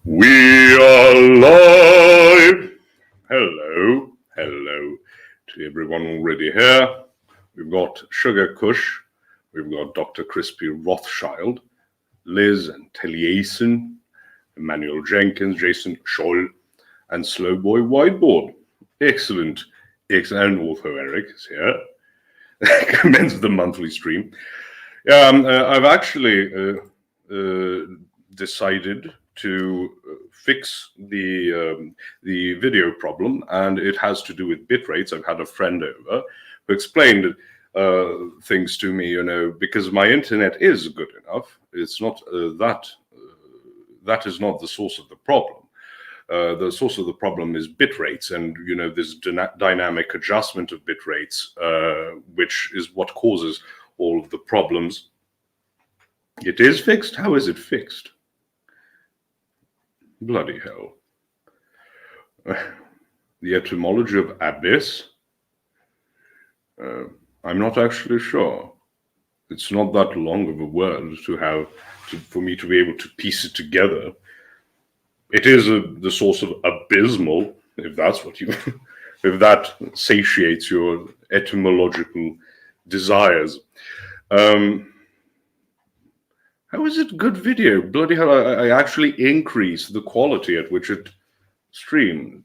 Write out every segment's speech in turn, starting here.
We are live! Hello to everyone already here. We've got Sugar Kush, we've got Dr. Crispy Rothschild, Liz and Taliesin, Emmanuel Jenkins, Jason Scholl, and Slowboy Whiteboard. Excellent. And also Eric is here. Commence the monthly stream. I've actually decided to fix the video problem, and it has to do with bit rates. I've had a friend over who explained things to me, because my internet is good enough. It's not that is not the source of the problem. The source of the problem is bit rates, and this dynamic adjustment of bit rates, which is what causes all of the problems. It is fixed? How is it fixed? Bloody hell. The etymology of abyss? I'm not actually sure. It's not that long of a word for me to be able to piece it together. It is the source of abysmal, if that's what if that satiates your etymological desires. How is it good video? Bloody hell, I actually increased the quality at which it streamed.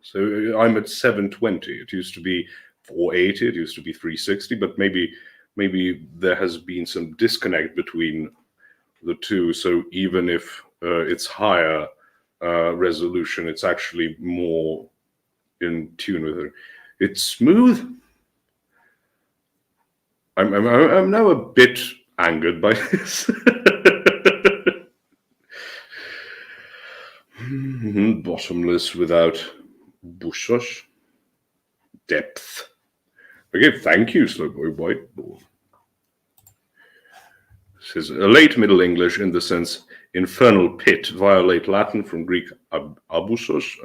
So I'm at 720. It used to be 480, it used to be 360, but maybe there has been some disconnect between the two. So even if it's higher resolution, it's actually more in tune with it. It's smooth. I'm now a bit angered by this. Bottomless without bushos. Depth. Okay, thank you, Slowboy Whiteboard. This is a late Middle English in the sense infernal pit, via late Latin from Greek abusos.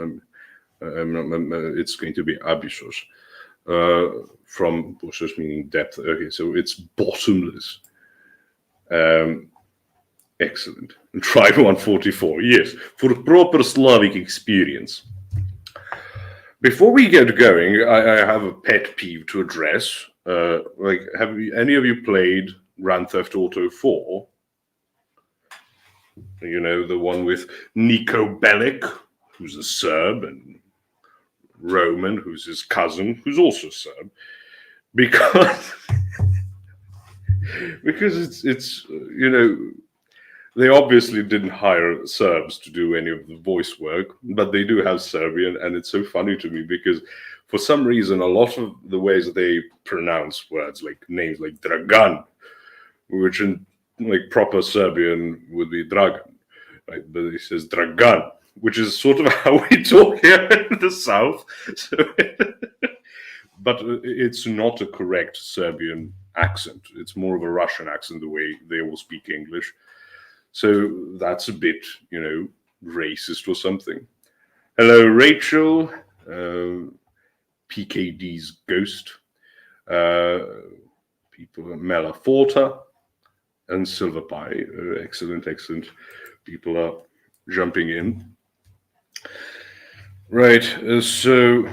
It's going to be abyssos. From bushos meaning depth. Okay, so it's bottomless. Excellent. And try 144. Yes, for proper Slavic experience. Before we get going, I have a pet peeve to address. Have any of you played Grand Theft Auto 4? The one with Nico Bellic, who's a Serb, and Roman, who's his cousin, who's also Serb. Because it's they obviously didn't hire Serbs to do any of the voice work, but they do have Serbian, and it's so funny to me because for some reason a lot of the ways they pronounce words like names like Dragan, which in proper Serbian would be Dragan, right? But he says Dragan, which is sort of how we talk here in the south. So but it's not a correct Serbian accent. It's more of a Russian accent, the way they all speak English. So that's a bit, racist or something. Hello, Rachel, PKD's ghost, people, Mela Forta, and Silver Pie. Excellent. People are jumping in. Right, so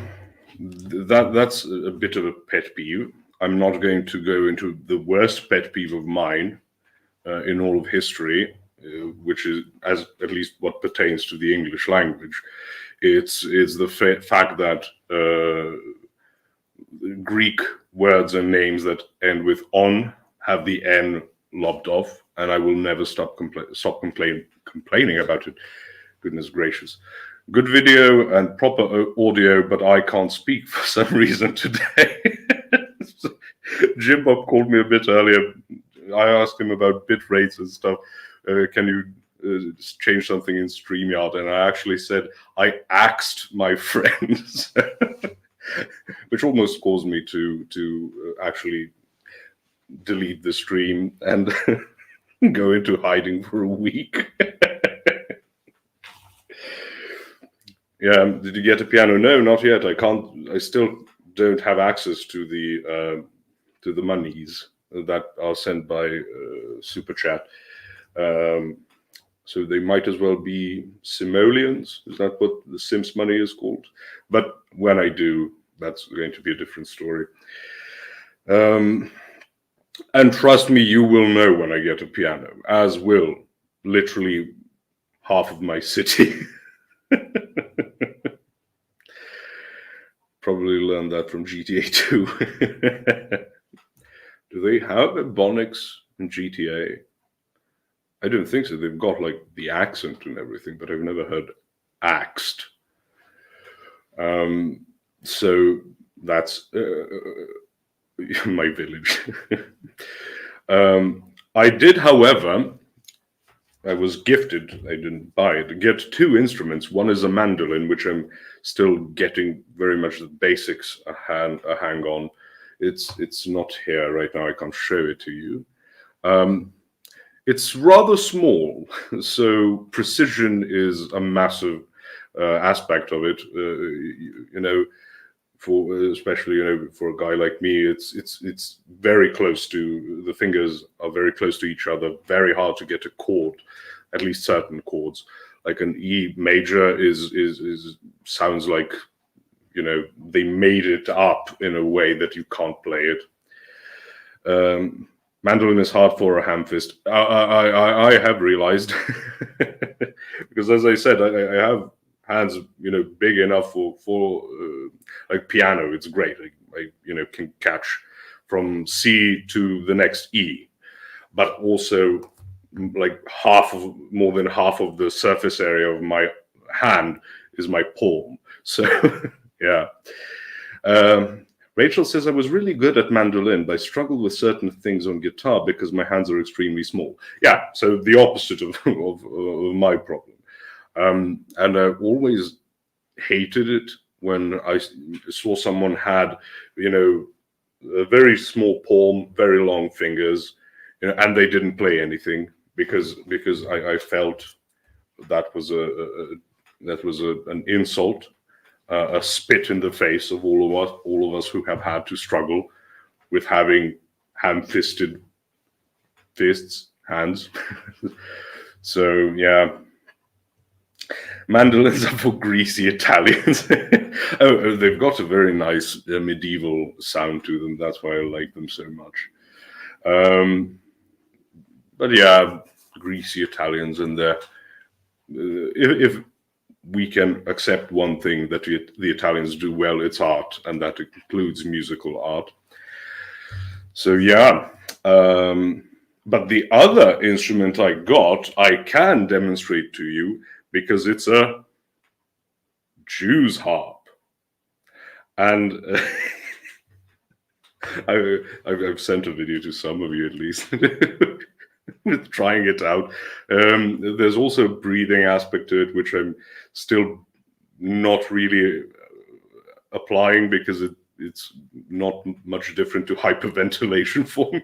that's a bit of a pet peeve. I'm not going to go into the worst pet peeve of mine in all of history, which is at least what pertains to the English language. It's the fact that Greek words and names that end with on have the N lopped off, and I will never stop complaining about it. Goodness gracious. Good video and proper audio, but I can't speak for some reason today. Jim Bob called me a bit earlier. I asked him about bit rates and stuff. Can you change something in StreamYard? And I actually said I axed my friends, which almost caused me to actually delete the stream and go into hiding for a week. Yeah, did you get a piano? No, not yet. I can't. I still don't have access to the monies that are sent by Super Chat. So they might as well be simoleons. Is that what the Sims money is called? But when I do, that's going to be a different story. And trust me, you will know when I get a piano, as will literally half of my city. Probably learned that from GTA 2. Do they have ebonics in GTA? I don't think so. They've got like the accent and everything, but I've never heard axed. So that's my village. I did, however, I was gifted, I didn't buy it, get two instruments. One is a mandolin, which I'm still getting very much the basics a hang on. It's not here right now, I can't show it to you. It's rather small, so precision is a massive aspect of it. For especially for a guy like me, it's very close to, the fingers are very close to each other. Very hard to get a chord, at least certain chords. Like an E major is sounds like they made it up in a way that you can't play it. Mandolin is hard for a ham fist. I have realized because, as I said, I have hands big enough for like piano. It's great. I can catch from C to the next E, but also like more than half of the surface area of my hand is my palm. So yeah. Rachel says, I was really good at mandolin, but I struggle with certain things on guitar because my hands are extremely small. Yeah, so the opposite of my problem. And I always hated it when I saw someone had, a very small palm, very long fingers, and they didn't play anything because I felt that was an insult. A spit in the face of all of us who have had to struggle with having ham-fisted hands. So yeah, mandolins are for greasy Italians. Oh, they've got a very nice medieval sound to them. That's why I like them so much. But yeah, greasy Italians, and if we can accept one thing that the Italians do well, it's art, and that includes musical art. So yeah, but the other instrument I got, I can demonstrate to you because it's a Jew's harp. And I've sent a video to some of you at least with trying it out. There's also a breathing aspect to it, which I'm still not really applying because it's not much different to hyperventilation for me.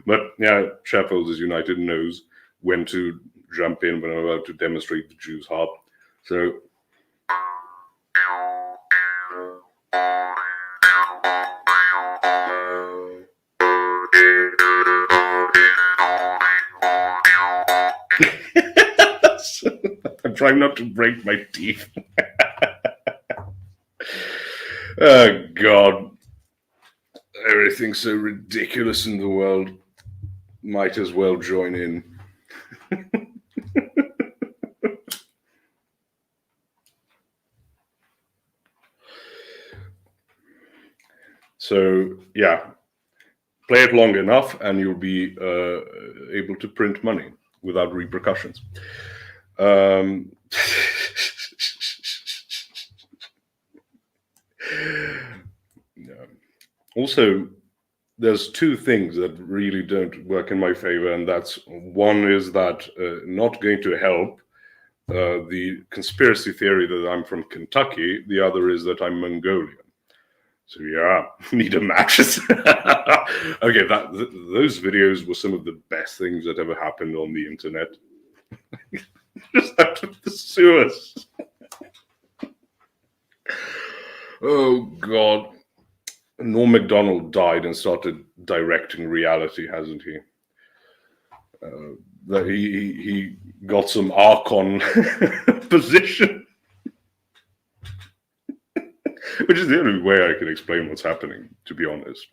But yeah, Sheffield United knows when to jump in when I'm about to demonstrate the Jew's harp. So I'm trying not to break my teeth. Oh God, everything's so ridiculous in the world. Might as well join in. So yeah, play it long enough and you'll be able to print money without repercussions. Yeah. Also, there's two things that really don't work in my favor, and that's one is that not going to help the conspiracy theory that I'm from Kentucky. The other is that I'm Mongolian. So yeah, need a mattress. Okay, those videos were some of the best things that ever happened on the internet. Just out of the sewers. Oh God. Norm Macdonald died and started directing reality, hasn't he? that he got some Archon position, which is the only way I can explain what's happening, to be honest.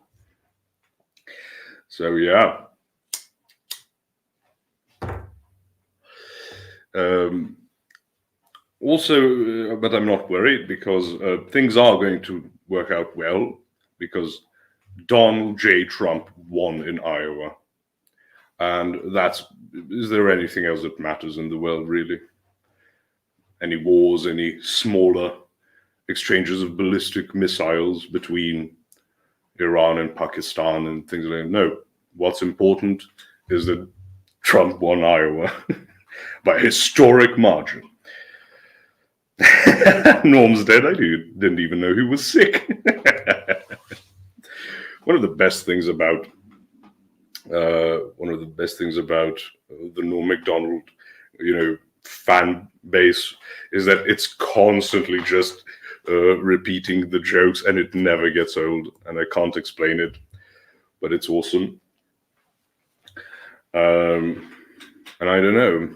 So yeah. Also, but I'm not worried because things are going to work out well because Donald J. Trump won in Iowa. And is there anything else that matters in the world, really? Any wars, any smaller exchanges of ballistic missiles between Iran and Pakistan and things like that? No. What's important is that Trump won Iowa by a historic margin. Norm's dead. I didn't even know he was sick. One of the best things about the Norm Macdonald, fan base is that it's constantly just repeating the jokes, and it never gets old. And I can't explain it, but it's awesome. And I don't know.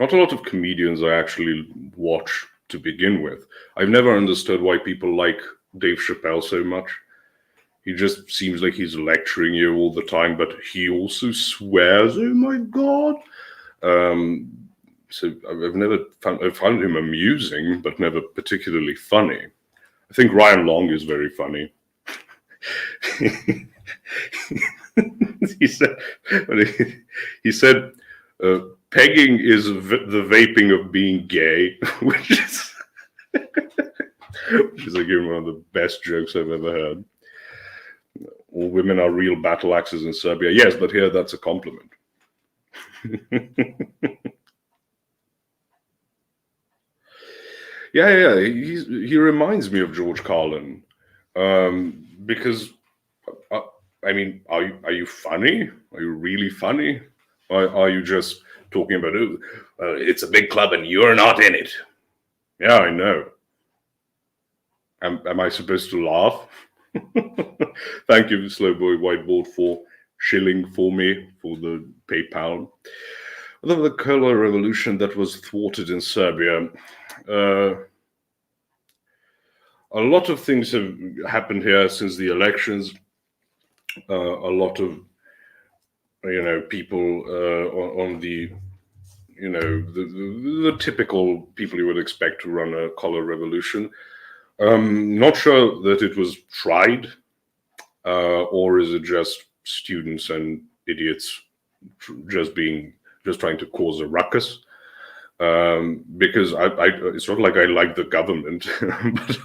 Not a lot of comedians I actually watch to begin with. I've never understood why people like Dave Chappelle so much. He just seems like he's lecturing you all the time, but he also swears. Oh my God! So I found him amusing, but never particularly funny. I think Ryan Long is very funny. He said, pegging is the vaping of being gay, which is again one of the best jokes I've ever heard. All women are real battle axes in Serbia. Yes, but here that's a compliment. Yeah. He reminds me of George Carlin, because I mean, are you funny? Are you really funny? Or are you just talking about it's a big club and you're not in it? Yeah, I know. Am I supposed to laugh? Thank you, Slowboy Whiteboard, for shilling for me for the PayPal. Although the color revolution that was thwarted in Serbia, a lot of things have happened here since the elections. A lot of people on the the typical people you would expect to run a color revolution. Not sure that it was tried, or is it just students and idiots just trying to cause a ruckus? Because it's not like I like the government,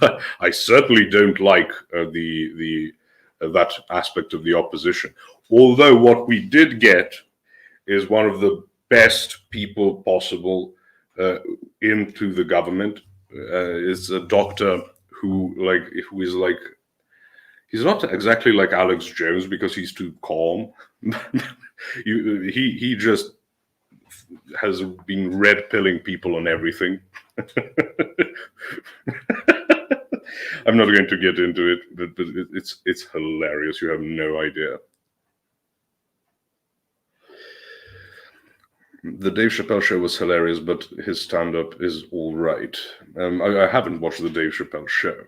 but I certainly don't like that aspect of the opposition. Although what we did get is one of the best people possible into the government. Is a doctor who is like, he's not exactly like Alex Jones because he's too calm. He just has been red pilling people on everything. I'm not going to get into it, but it's hilarious. You have no idea. The Dave Chappelle show was hilarious, but his stand-up is all right. I haven't watched the Dave Chappelle show.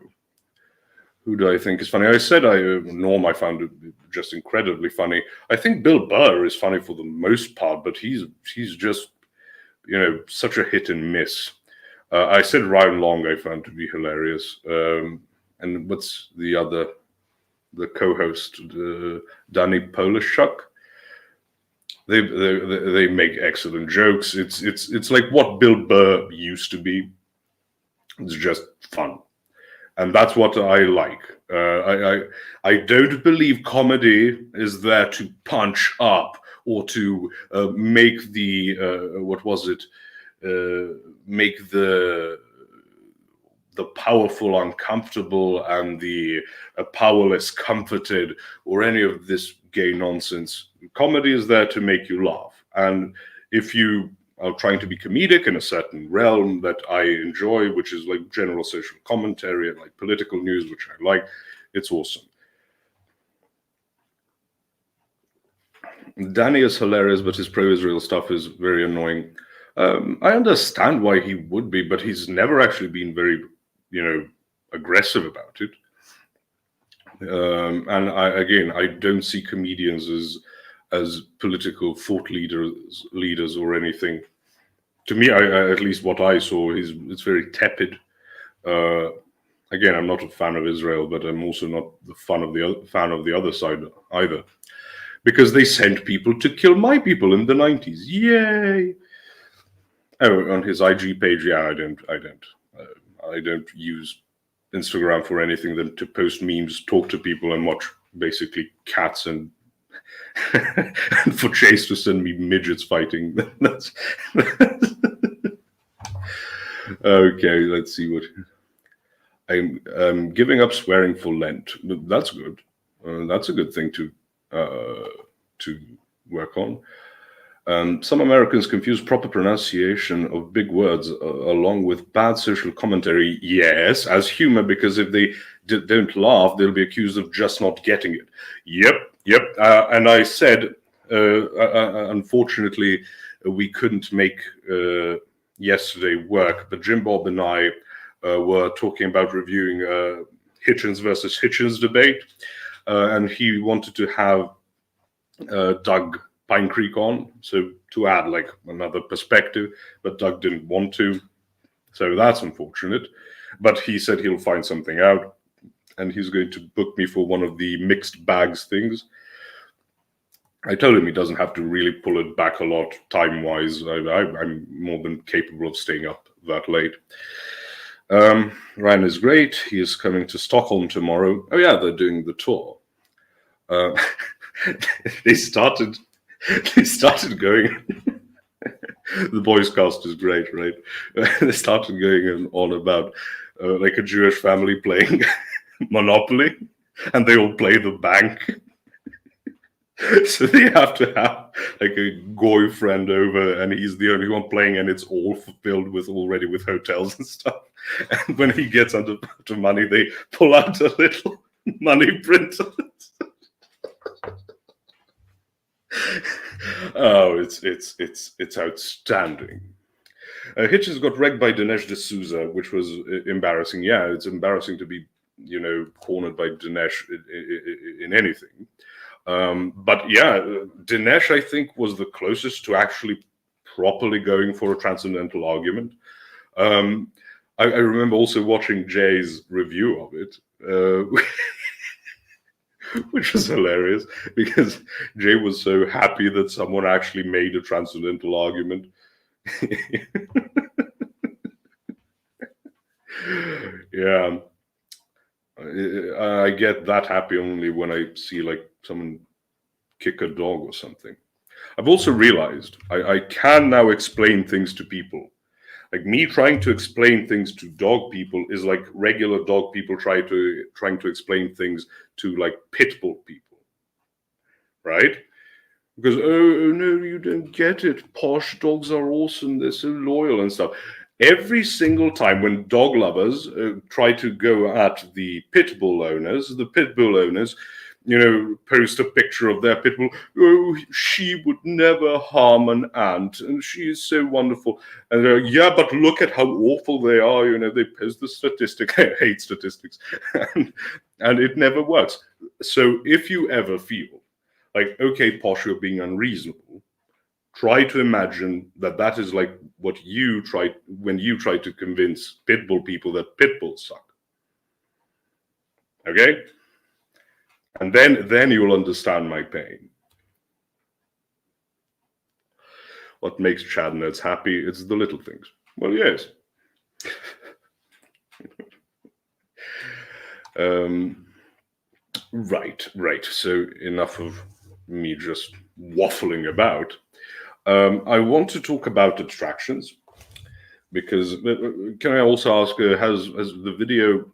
Who do I think is funny? I said Norm I found it just incredibly funny. I think Bill Burr is funny for the most part, but he's just such a hit and miss. I said Ryan Long I found to be hilarious. And what's the co-host, Danny Polishchuk? They make excellent jokes. It's like what Bill Burr used to be. It's just fun, and that's what I like. I don't believe comedy is there to punch up or to make the make the powerful uncomfortable and the powerless comforted, or any of this gay nonsense. Comedy is there to make you laugh, and if you are trying to be comedic in a certain realm that I enjoy, which is like general social commentary and like political news, which I like, it's awesome. Danny is hilarious, but his pro-Israel stuff is very annoying. I understand why he would be, but he's never actually been very, aggressive about it. And I don't see comedians as political thought leaders or anything. To me, at least what I saw, it's very tepid. Again, I'm not a fan of Israel, but I'm also not the fan of the other side either, because they sent people to kill my people in the 90s. Yay! Oh, on his IG page, yeah, I don't use Instagram for anything than to post memes, talk to people, and watch basically cats and for Chase to send me midgets fighting. That's okay. Let's see what I'm giving up swearing for Lent. That's good. That's a good thing to work on. Some Americans confuse proper pronunciation of big words along with bad social commentary, yes, as humor, because if they don't laugh, they'll be accused of just not getting it. Yep. And I said, unfortunately, we couldn't make yesterday work, but Jim Bob and I were talking about reviewing Hitchens versus Hitchens debate, and he wanted to have Doug Pine Creek on, so to add like another perspective, but Doug didn't want to, so that's unfortunate. But he said he'll find something out, and he's going to book me for one of the mixed bags things. I told him he doesn't have to really pull it back a lot time-wise. I'm more than capable of staying up that late. Ryan is great. He is coming to Stockholm tomorrow. Oh yeah, they're doing the tour. They started going. The boys cast is great, right? They started going on about like a Jewish family playing Monopoly, and they all play the bank. So they have to have like a Gaie friend over, and he's the only one playing, and it's all filled with hotels and stuff. And when he gets under money, they pull out a little money printer. Oh, it's outstanding. Hitchens got wrecked by Dinesh D'Souza, which was embarrassing. Yeah, it's embarrassing to be, cornered by Dinesh in anything. But yeah, Dinesh, I think, was the closest to actually properly going for a transcendental argument. I remember also watching Jay's review of it, which was hilarious, because Jay was so happy that someone actually made a transcendental argument. Yeah. I get that happy only when I see like someone kick a dog or something. I've also realized I can now explain things to people. Like me trying to explain things to dog people is like regular dog people trying to explain things to like pit bull people, right? Because oh no, you don't get it. Posh dogs are awesome. They're so loyal and stuff. Every single time when dog lovers try to go at the pit bull owners, post a picture of their pit bull. Oh, she would never harm an ant, and she is so wonderful. And yeah, but look at how awful they are. They post the statistic. I hate statistics, and it never works. So if you ever feel like, okay, Posh, you're being unreasonable, try to imagine that is like what you try when you try to convince pit bull people that pit bulls suck. Okay? And then you'll understand my pain. What makes Chad Nerds happy? It's the little things. Well, yes. Right. So enough of me just waffling about. I want to talk about abstractions, because can I also ask, has the video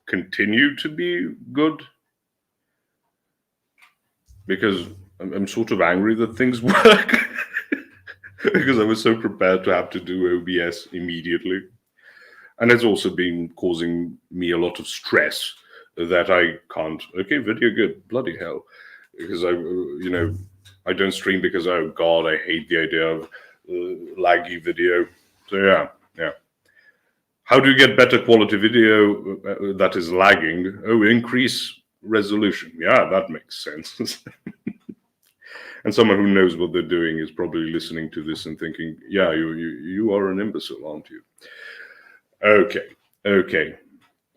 continued to be good? Because I'm sort of angry that things work. Because I was so prepared to have to do OBS immediately. And it's also been causing me a lot of stress that I can't. Okay, video good. Bloody hell. Because I don't stream because, oh God, I hate the idea of laggy video. So yeah. How do you get better quality video that is lagging? Oh, increase resolution. Yeah, that makes sense. And someone who knows what they're doing is probably listening to this and thinking, yeah, you are an imbecile, aren't you? Okay.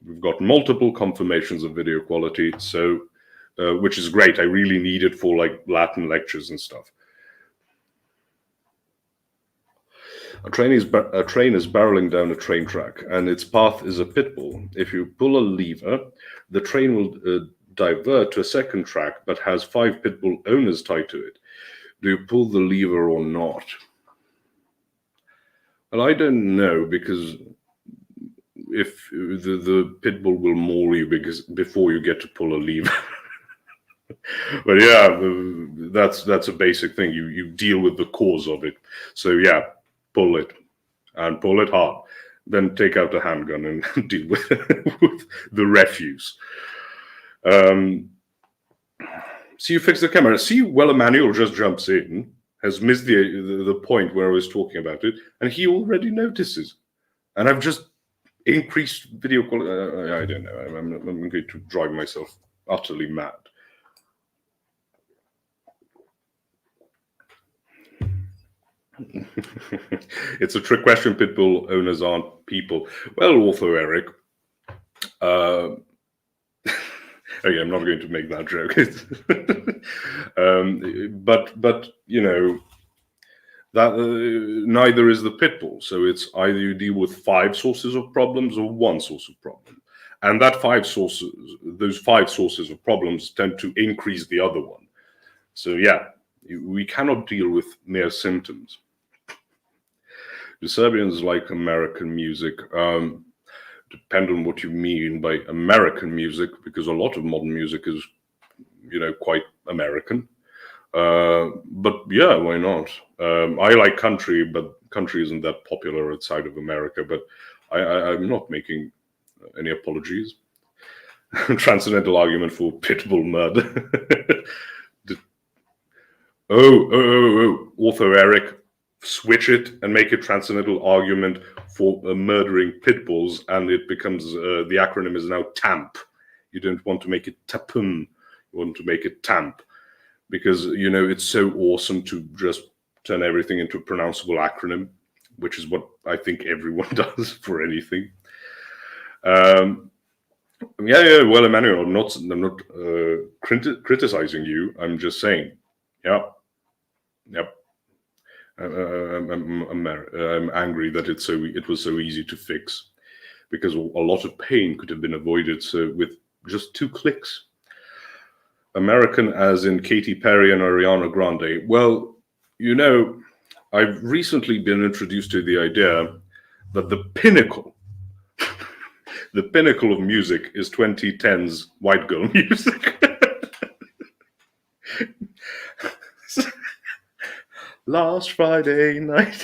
We've got multiple confirmations of video quality, so which is great. I really need it for like Latin lectures and stuff. A train is barreling down a train track, and its path is a pit bull. If you pull a lever, the train will divert to a second track, but has 5 pit bull owners tied to it. Do you pull the lever or not? Well, I don't know, because if the pit bull will maul you before you get to pull a lever. But yeah, that's a basic thing. You deal with the cause of it. So yeah, pull it, and pull it hard. Then take out a handgun and deal with the refuse. See, you fix the camera. See, well, Emmanuel just jumps in, has missed the point where I was talking about it, and he already notices. And I've just increased video quality. I don't know. I'm going to drive myself utterly mad. It's a trick question. Pitbull owners aren't people. Well, author Eric. Okay, I'm not going to make that joke. But you know, that neither is the pitbull. So it's either you deal with 5 sources of problems or 1 source of problem, and those 5 sources of problems tend to increase the other one. So yeah, we cannot deal with mere symptoms. Do Serbians like American music? Depend on what you mean by American music, because a lot of modern music is, quite American. But yeah, why not? I like country, but country isn't that popular outside of America. But I'm not making any apologies. Transcendental argument for pitbull murder. Author Eric, switch it and make a transcendental argument for murdering pit bulls, and it becomes the acronym is now TAMP. You don't want to make it TAPUM, you want to make it TAMP, because it's so awesome to just turn everything into a pronounceable acronym, which is what I think everyone does for anything. Yeah. Well, Emmanuel, I'm not criticizing you. I'm just saying, yep. I'm angry that it was so easy to fix, because a lot of pain could have been avoided with just 2 clicks. American as in Katy Perry and Ariana Grande. Well, I've recently been introduced to the idea that the pinnacle of music is 2010's white girl music. Last Friday night.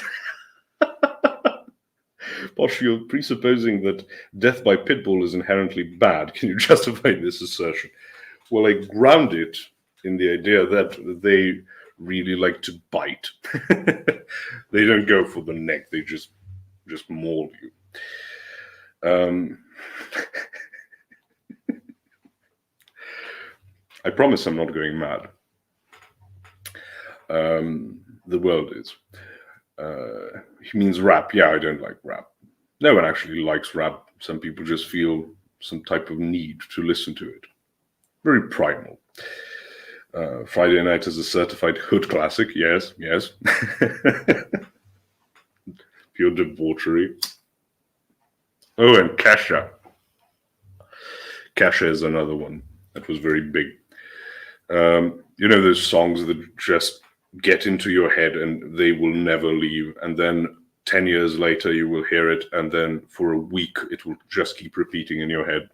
Posh, you're presupposing that death by pitbull is inherently bad. Can you justify this assertion? Well, I ground it in the idea that they really like to bite. They don't go for the neck. They just maul you. I promise I'm not going mad. The world is. He means rap. Yeah, I don't like rap. No one actually likes rap. Some people just feel some type of need to listen to it. Very primal. Friday Night is a certified hood classic. Yes. Pure debauchery. Oh, and Kesha. Kesha is another one that was very big. Those songs that just get into your head and they will never leave, and then 10 years later you will hear it, and then for a week it will just keep repeating in your head.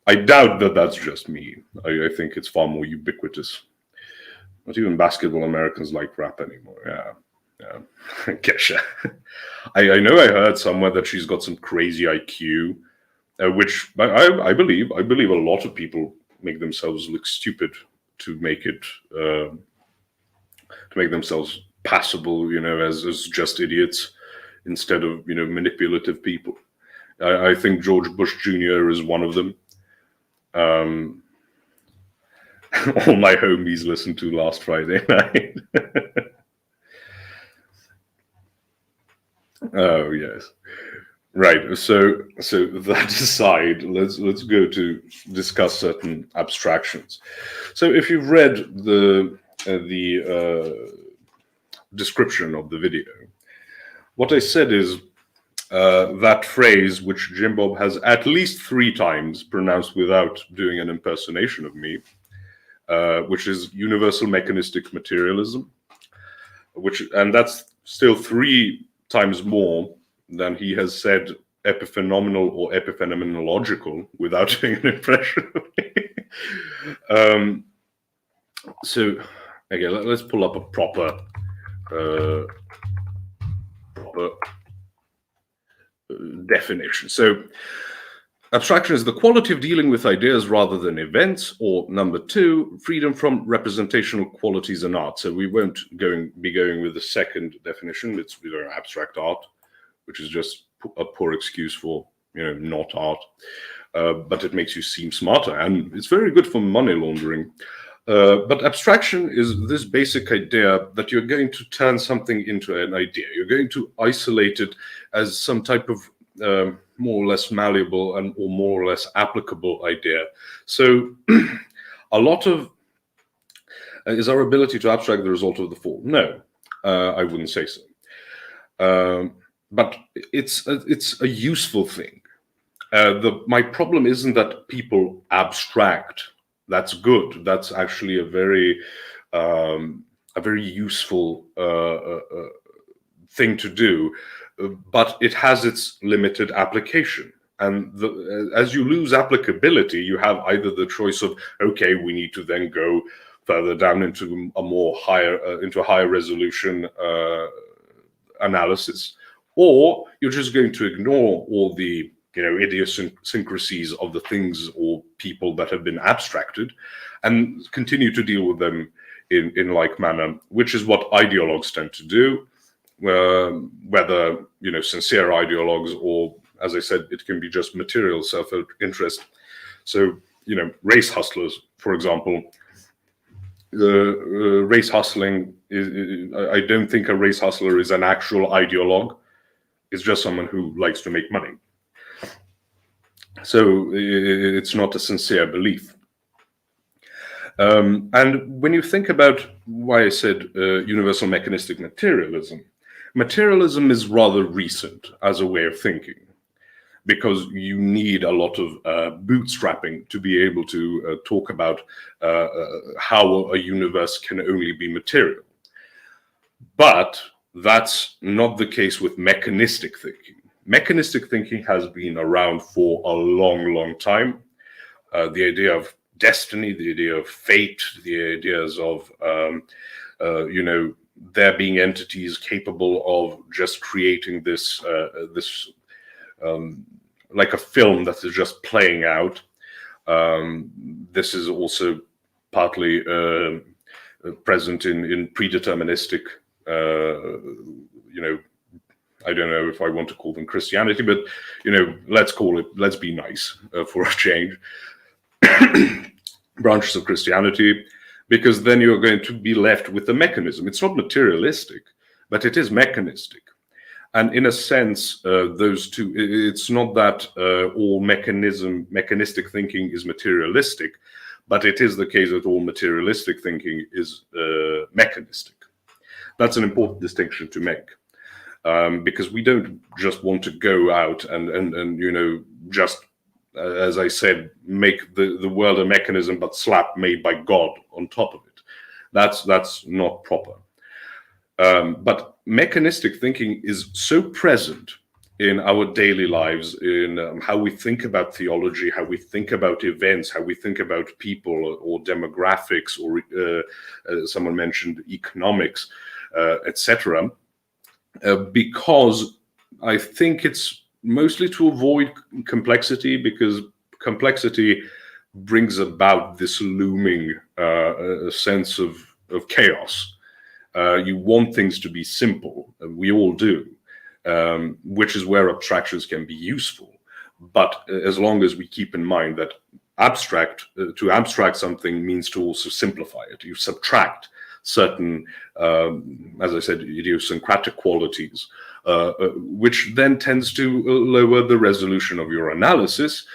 I doubt that that's just me. I think it's far more ubiquitous. Not even basketball Americans like rap anymore. Yeah. Kesha. I know I heard somewhere that she's got some crazy IQ, which I believe. I believe a lot of people make themselves look stupid to make it to make themselves passable, as just idiots instead of manipulative people. I think George Bush Jr. is one of them. All my homies listened to last Friday night. Oh yes, right. So that aside, let's go to discuss certain abstractions. So if you've read the description of the video, what I said is that phrase, which Jim Bob has at least 3 times pronounced without doing an impersonation of me, which is universal mechanistic materialism, and that's still 3 times more than he has said epiphenomenal or epiphenomenological without doing an impression of me. So again, let's pull up a proper definition. So abstraction is the quality of dealing with ideas rather than events, or number 2, freedom from representational qualities in art. So we won't be going with the second definition. It's abstract art, which is just a poor excuse for not art, but it makes you seem smarter, and it's very good for money laundering. But abstraction is this basic idea that you're going to turn something into an idea. You're going to isolate it as some type of more or less malleable or more or less applicable idea. So a lot of is our ability to abstract the result of the fall? No, I wouldn't say so. But it's a useful thing. My problem isn't that people abstract. That's good. That's actually a very useful thing to do. But it has its limited application. And as you lose applicability, you have either the choice of, okay, we need to then go further down into a higher resolution analysis, or you're just going to ignore all the idiosyncrasies of the things or people that have been abstracted and continue to deal with them in like manner, which is what ideologues tend to do. Whether sincere ideologues, or as I said, it can be just material self-interest. So race hustlers, for example, race hustling I don't think a race hustler is an actual ideologue. It's just someone who likes to make money. So it's not a sincere belief. And when you think about why I said universal mechanistic materialism is rather recent as a way of thinking, because you need a lot of bootstrapping to be able to talk about how a universe can only be material. But that's not the case with mechanistic thinking. Mechanistic thinking has been around for a long, long time. The idea of destiny, the idea of fate, the ideas of, there being entities capable of just creating this, like a film that is just playing out. This is also partly present in predeterministic, I don't know if I want to call them Christianity, but let's be nice for a change. Branches of Christianity, because then you're going to be left with the mechanism. It's not materialistic, but it is mechanistic. And in a sense, those two, it's not that all mechanistic thinking is materialistic, but it is the case that all materialistic thinking is mechanistic. That's an important distinction to make, because we don't just want to go out and just, as I said, make the world a mechanism, but slap made by God on top of it. That's not proper. But mechanistic thinking is so present in our daily lives, in how we think about theology, how we think about events, how we think about people or demographics, or someone mentioned economics, etc. Because I think it's mostly to avoid complexity, because complexity brings about this looming sense of chaos. You want things to be simple, and we all do, which is where abstractions can be useful. But as long as we keep in mind that to abstract something means to also simplify it. You subtract certain, as I said, idiosyncratic qualities, which then tends to lower the resolution of your analysis,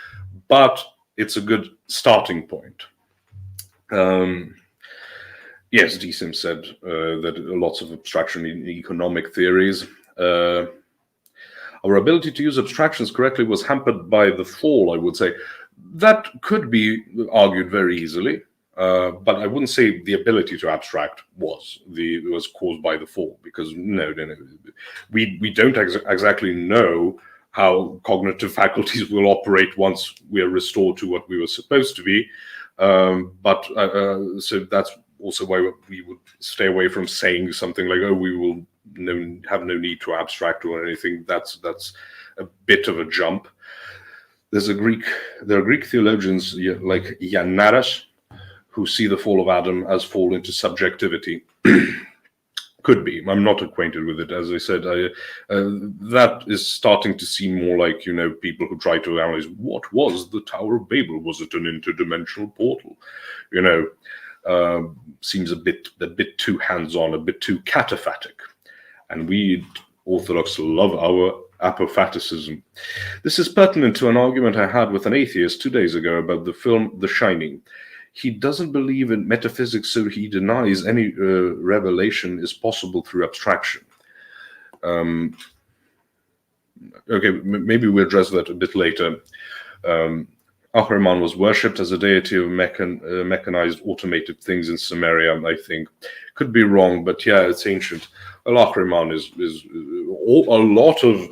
but it's a good starting point. Yes, DSIM said that lots of abstraction in economic theories. Our ability to use abstractions correctly was hampered by the fall, I would say. That could be argued very easily, but I wouldn't say the ability to abstract was caused by the fall, because no, we don't exactly know how cognitive faculties will operate once we are restored to what we were supposed to be. So that's also why we would stay away from saying something like, "Oh, we will have no need to abstract or anything." That's a bit of a jump. There are Greek theologians like Yannaras who see the fall of Adam as fall into subjectivity. Could be. I'm not acquainted with it. As I said, that is starting to seem more like, people who try to analyze what was the Tower of Babel. Was it an interdimensional portal? Seems a bit too hands-on, a bit too cataphatic. And we Orthodox love our apophaticism. This is pertinent to an argument I had with an atheist 2 days ago about the film The Shining. He doesn't believe in metaphysics, so he denies any revelation is possible through abstraction. Okay, maybe we'll address that a bit later. Ahriman was worshipped as a deity of mechanized automated things in Samaria, I think. Could be wrong, but yeah, it's ancient. Well, Ahriman is a lot of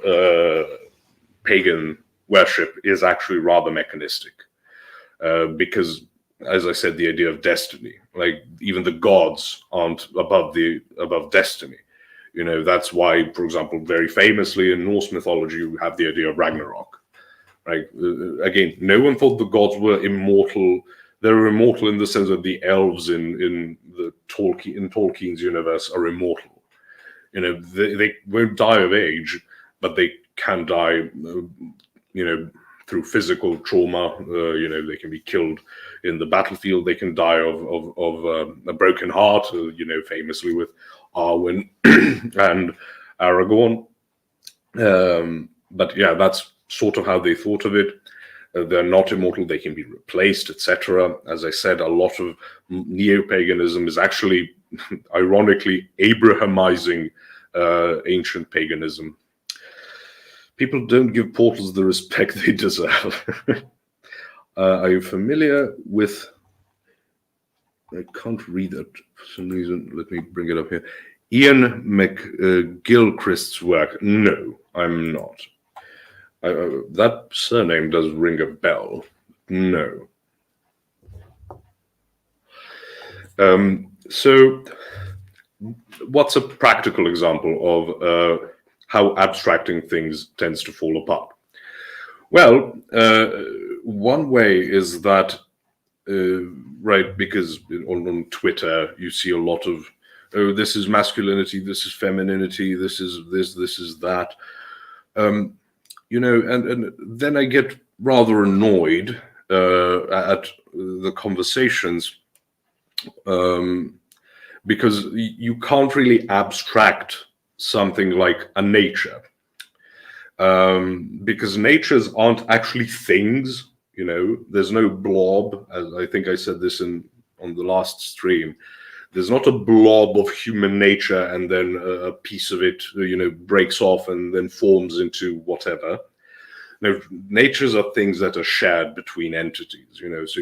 pagan worship is actually rather mechanistic, because, as I said, the idea of destiny, like even the gods aren't above destiny. That's why, for example, very famously in Norse mythology, you have the idea of Ragnarok. Right? Again, no one thought the gods were immortal. They were immortal in the sense that the elves in Tolkien's universe are immortal. They won't die of age, but they can die, through physical trauma. They can be killed in the battlefield. They can die of a broken heart, famously with Arwen and Aragorn. But yeah, that's sort of how they thought of it. They're not immortal, they can be replaced, etc. As I said, a lot of neo-paganism is actually, ironically, Abrahamizing ancient paganism. People don't give portals the respect they deserve. Are you familiar with... I can't read that for some reason. Let me bring it up here. Ian McGilchrist's work? No, I'm not. That surname does ring a bell. No. So what's a practical example of how abstracting things tends to fall apart? Well, one way is that, right, because on Twitter you see a lot of, oh, this is masculinity, this is femininity, this is that. And then I get rather annoyed at the conversations, because you can't really abstract something like a nature, because natures aren't actually things. There's no blob, as I think I said this on the last stream. There's not a blob of human nature and then a piece of it, breaks off and then forms into whatever. No, natures are things that are shared between entities, So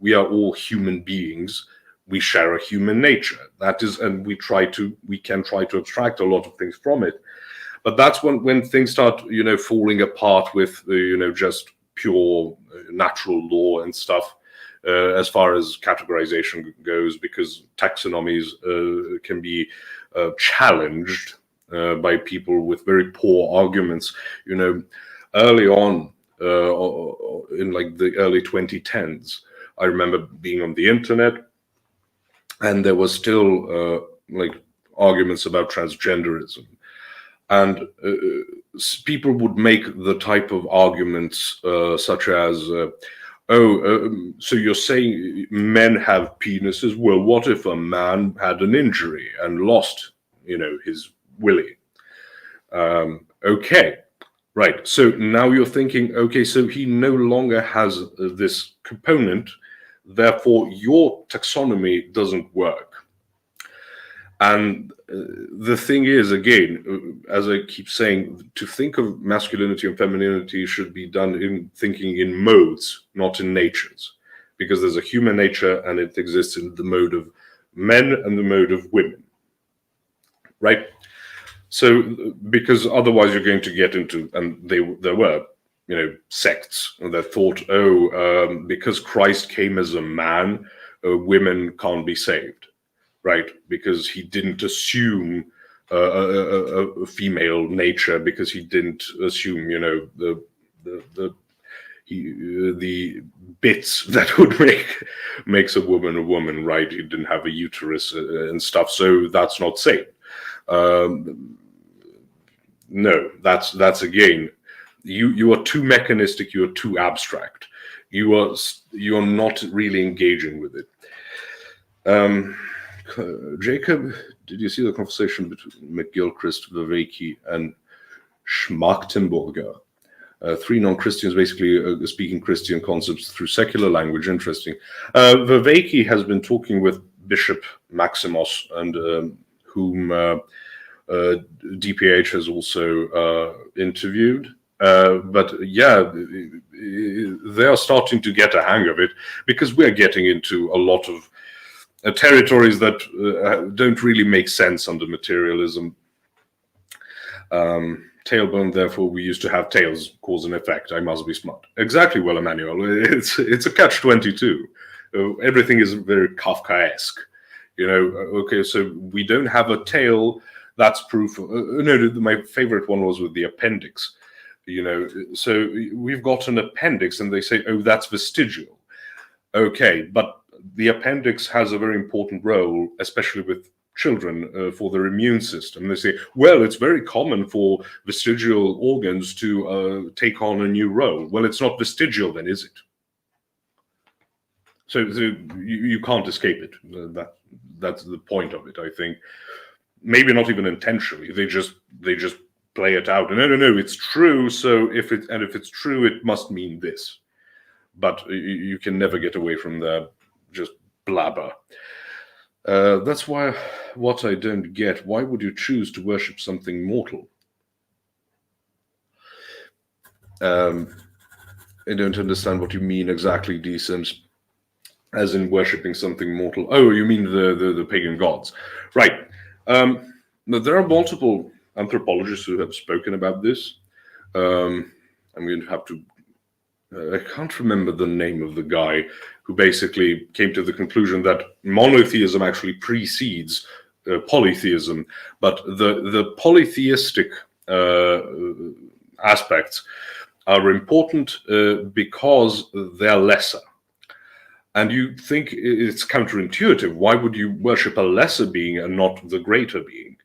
we are all human beings. We share a human nature. That is, and we can try to abstract a lot of things from it. But that's when things start, falling apart with, just pure natural law and stuff. As far as categorization goes, because taxonomies can be challenged by people with very poor arguments. Early on, in like the early 2010s. I remember being on the internet, and there was still like arguments about transgenderism, and people would make the type of arguments such as, so you're saying men have penises? Well, what if a man had an injury and lost, his willy? Okay, right. So now you're thinking, okay, so he no longer has this component, therefore your taxonomy doesn't work. And the thing is, again, as I keep saying, to think of masculinity and femininity should be done in thinking in modes, not in natures, because there's a human nature and it exists in the mode of men and the mode of women, right? So, because otherwise you're going to get into, and there were, sects that thought, because Christ came as a man, women can't be saved. Right, because he didn't assume a female nature, because he didn't assume, the bits that would makes a woman, right? He didn't have a uterus and stuff, so that's not saved. No, that's again, you are too mechanistic, you are too abstract, you are not really engaging with it. Jacob, did you see the conversation between McGilchrist, Vervaeke, and Schmachtenberger? Three non-Christians basically speaking Christian concepts through secular language. Interesting. Vervaeke has been talking with Bishop Maximos, and whom DPH has also interviewed. But yeah, they are starting to get a hang of it, because we're getting into a lot of territories that don't really make sense under materialism. Tailbone, therefore, we used to have tails, cause and effect. I must be smart. Exactly, well, Emmanuel. It's a catch-22. Everything is very Kafkaesque. Okay, so we don't have a tail. That's proof. No, my favorite one was with the appendix. So we've got an appendix, and they say, oh, that's vestigial. Okay, but the appendix has a very important role, especially with children, for their immune system. They say, well, it's very common for vestigial organs to take on a new role. Well, it's not vestigial then, is it? So you can't escape it. That's the point of it, I think. Maybe not even intentionally. They just play it out. No, it's true. So if it's true, it must mean this. But you can never get away from that. Just blabber. That's why what I don't get. Why would you choose to worship something mortal? I don't understand what you mean exactly, D-Sims. As in worshipping something mortal. Oh, you mean the pagan gods, right? There are multiple anthropologists who have spoken about this. I'm going to have to. I can't remember the name of the guy who basically came to the conclusion that monotheism actually precedes polytheism, but the polytheistic aspects are important because they're lesser. And you think it's counterintuitive. Why would you worship a lesser being and not the greater being?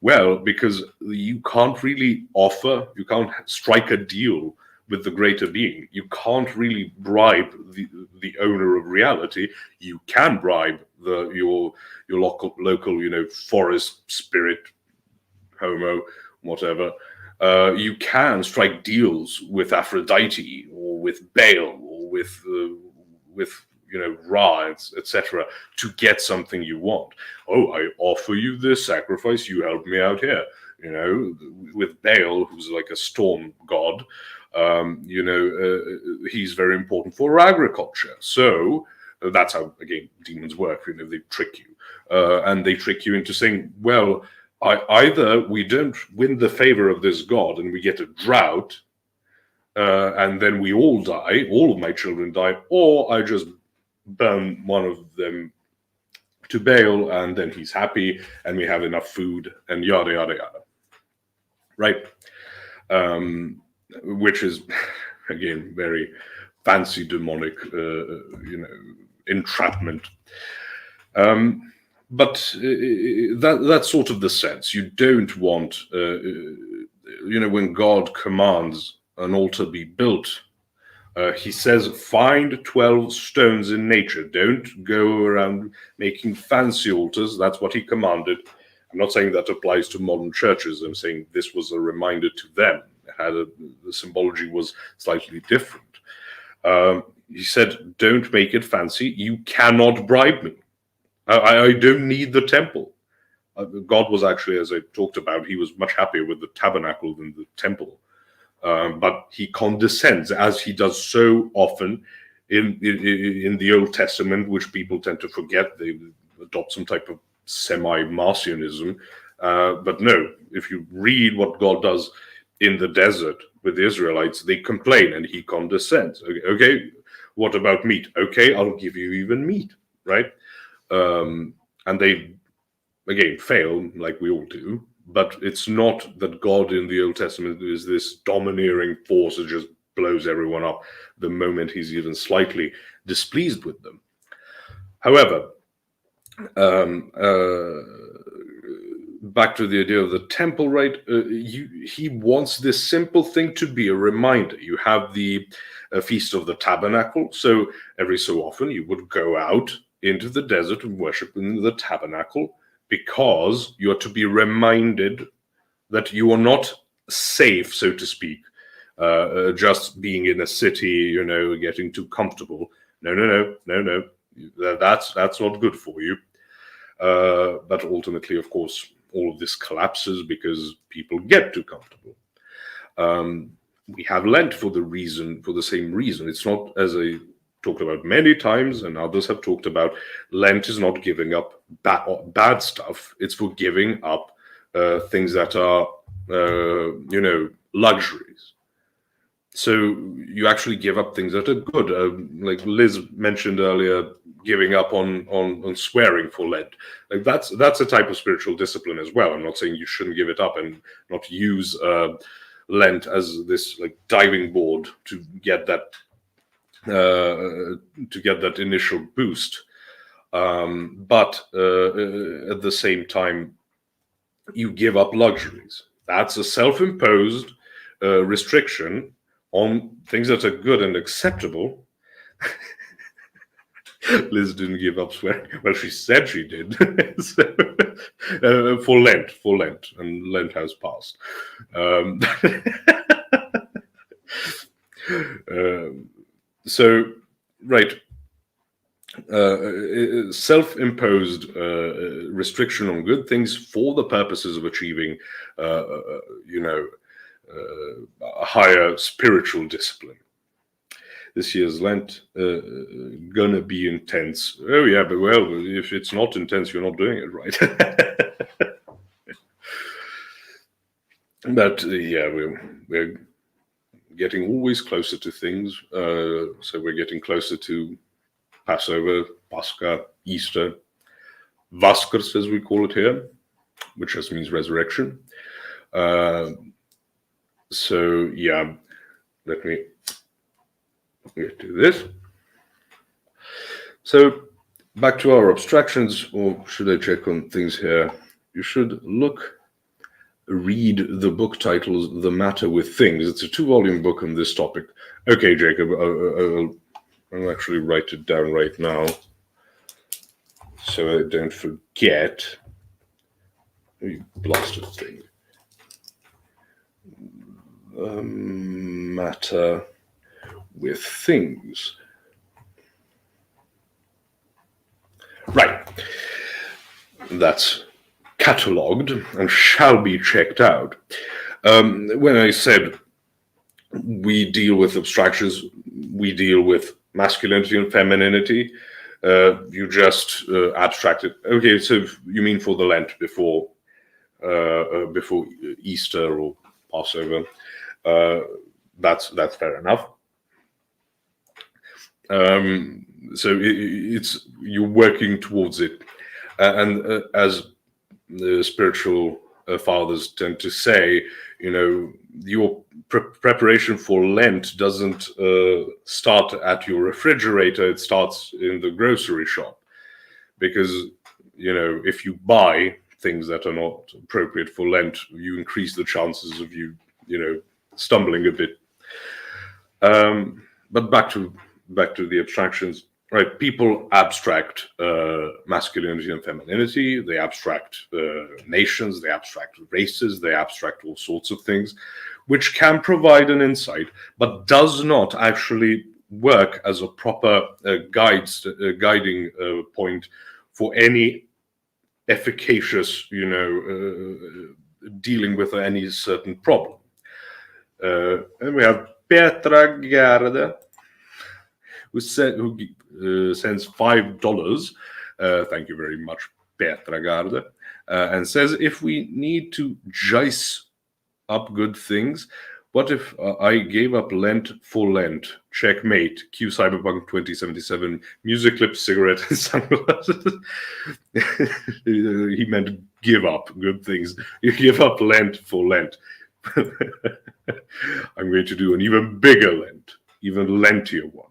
Well, because you can't really you can't strike a deal with the greater being. You can't really bribe the owner of reality. You can bribe your local forest spirit, homo, whatever. You can strike deals with Aphrodite or with Baal or with Ra, etc., to get something you want. Oh, I offer you this sacrifice, you help me out here. With Baal, who's like a storm god, he's very important for agriculture. So that's how, again, demons work. They trick you. And they trick you into saying, well, either we don't win the favor of this god and we get a drought, and then we all die, all of my children die, or I just burn one of them to Baal, and then he's happy, and we have enough food, and yada, yada, yada. Right? Which is again, very fancy demonic, entrapment. But that's sort of the sense. You don't want, when God commands an altar be built, he says, find 12 stones in nature. Don't go around making fancy altars. That's what he commanded. I'm not saying that applies to modern churches. I'm saying this was a reminder to them. The symbology was slightly different. He said, don't make it fancy. You cannot bribe me. I don't need the temple. God was actually, as I talked about, he was much happier with the tabernacle than the temple. But he condescends, as he does so often in the Old Testament, which people tend to forget. They adopt some type of semi-Marcionism. But no, if you read what God does in the desert with the Israelites, they complain and he condescends. Okay, what about meat? Okay, I'll give you even meat, right? And they, again, fail, like we all do. But it's not that God in the Old Testament is this domineering force that just blows everyone up the moment he's even slightly displeased with them. However, back to the idea of the temple, right? He wants this simple thing to be a reminder. You have the Feast of the Tabernacle, so every so often you would go out into the desert and worship in the tabernacle, because you are to be reminded that you are not safe, so to speak, just being in a city, getting too comfortable. No. That's not good for you. But ultimately, of course, all of this collapses because people get too comfortable. We have Lent for the same reason. It's not, as I talked about many times, and others have talked about, Lent is not giving up bad stuff. It's for giving up things that are, luxuries. So you actually give up things that are good. Like Liz mentioned earlier, giving up on swearing for Lent. Like that's a type of spiritual discipline as well. I'm not saying you shouldn't give it up and not use Lent as this like diving board to get that initial boost, but at the same time you give up luxuries. That's a self-imposed restriction on things that are good and acceptable. Liz didn't give up swearing. Well, she said she did. So, for Lent, and Lent has passed. So, right, self-imposed restriction on good things for the purposes of achieving, a higher spiritual discipline. This year's Lent gonna be intense. Oh yeah, but well, if it's not intense, you're not doing it right. But yeah, we're getting always closer to things. So we're getting closer to Passover, Pascha, Easter, Vaskrs, as we call it here, which just means resurrection. So yeah, let me get to this. So back to our abstractions, or should I check on things here? You should read the book titled The Matter with Things. It's a 2-volume book on this topic. Okay, Jacob, I'll actually write it down right now so I don't forget. You blasted thing. The Matter with Things. Right. That's catalogued and shall be checked out. When I said we deal with abstractions, we deal with masculinity and femininity, you just abstracted. Okay, so you mean for the Lent before Easter or Passover? That's fair enough. So you're working towards it, and as the spiritual fathers tend to say, your preparation for Lent doesn't start at your refrigerator, it starts in the grocery shop. Because, if you buy things that are not appropriate for Lent, you increase the chances of you, stumbling a bit. But back to the abstractions. Right, people abstract masculinity and femininity, they abstract nations, they abstract races, they abstract all sorts of things, which can provide an insight, but does not actually work as a proper guiding point for any efficacious, dealing with any certain problem. And we have Petra Garde, who sends $5. Thank you very much, Petra Garde, and says, if we need to jice up good things, what if I gave up Lent for Lent? Checkmate. Q Cyberpunk 2077. Music clip, cigarette, and sunglasses. He meant give up good things. You give up Lent for Lent. I'm going to do an even bigger Lent, even lentier one.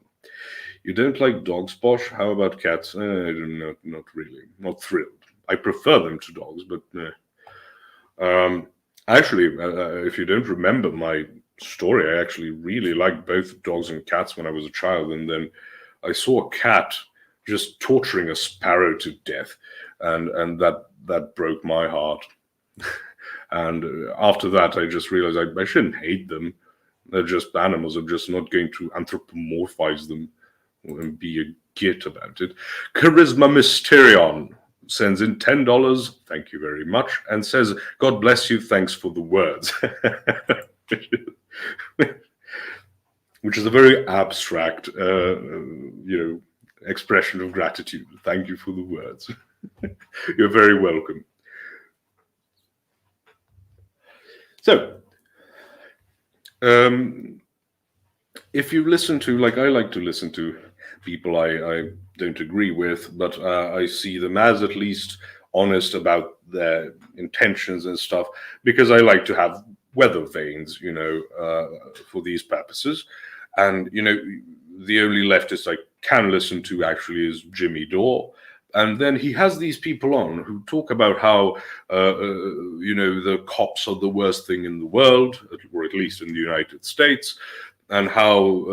You don't like dogs, Bosch? How about cats? Not really. Not thrilled. I prefer them to dogs, but actually, if you don't remember my story, I actually really liked both dogs and cats when I was a child, and then I saw a cat just torturing a sparrow to death, and that broke my heart. And after that, I just realized I shouldn't hate them. They're just animals. I'm just not going to anthropomorphize them and be a git about it. Charisma Mysterion sends in $10. Thank you very much. And says, God bless you. Thanks for the words. Which is a very abstract, expression of gratitude. Thank you for the words. You're very welcome. So, if you listen to, like I like to listen to people I don't agree with, but I see them as at least honest about their intentions and stuff, because I like to have weather vanes, for these purposes. And, the only leftist I can listen to actually is Jimmy Dore. And then he has these people on who talk about how, the cops are the worst thing in the world, or at least in the United States, and how,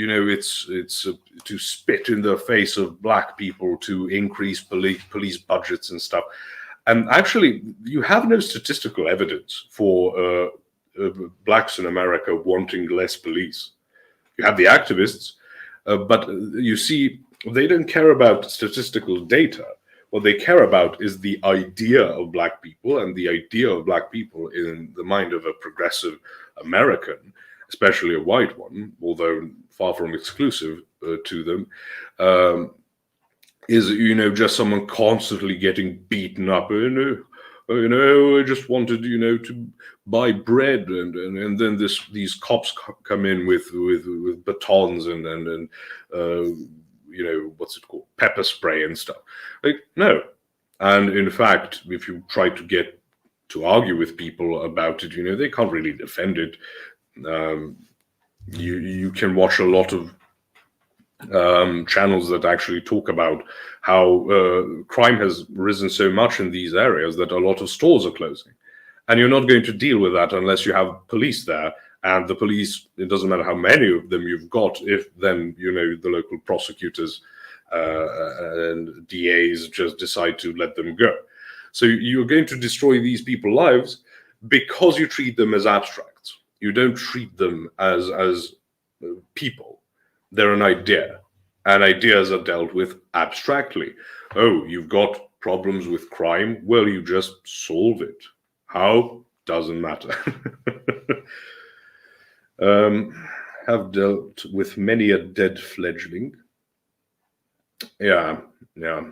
it's to spit in the face of black people to increase police budgets and stuff. And actually, you have no statistical evidence for blacks in America wanting less police. You have the activists, but you see, they don't care about statistical data. What they care about is the idea of black people, and the idea of black people in the mind of a progressive American, especially a white one, although far from exclusive to them, is, just someone constantly getting beaten up. I just wanted, to buy bread, and then these cops come in with batons and what's it called, pepper spray and stuff. Like, no. And in fact, if you try to argue with people about it, they can't really defend it. You can watch a lot of channels that actually talk about how crime has risen so much in these areas that a lot of stores are closing. And you're not going to deal with that unless you have police there. And the police, it doesn't matter how many of them you've got, if then, the local prosecutors and DAs just decide to let them go. So you're going to destroy these people's lives because you treat them as abstracts. You don't treat them as people. They're an idea, and ideas are dealt with abstractly. Oh, you've got problems with crime? Well, you just solve it. How? Doesn't matter. Have dealt with many a dead fledgling. Yeah. I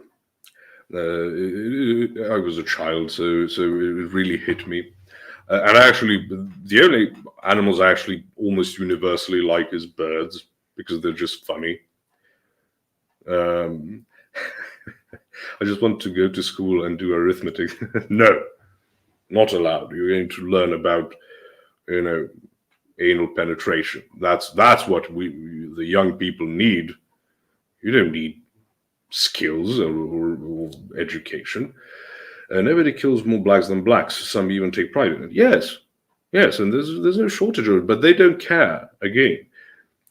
was a child, so it really hit me. And actually, the only animals I actually almost universally like is birds, because they're just funny. I just want to go to school and do arithmetic. No. Not allowed. You're going to learn about, anal penetration. That's what the young people need. You don't need skills or education. Nobody kills more blacks than blacks. Some even take pride in it. Yes, and there's no shortage of it, but they don't care. Again,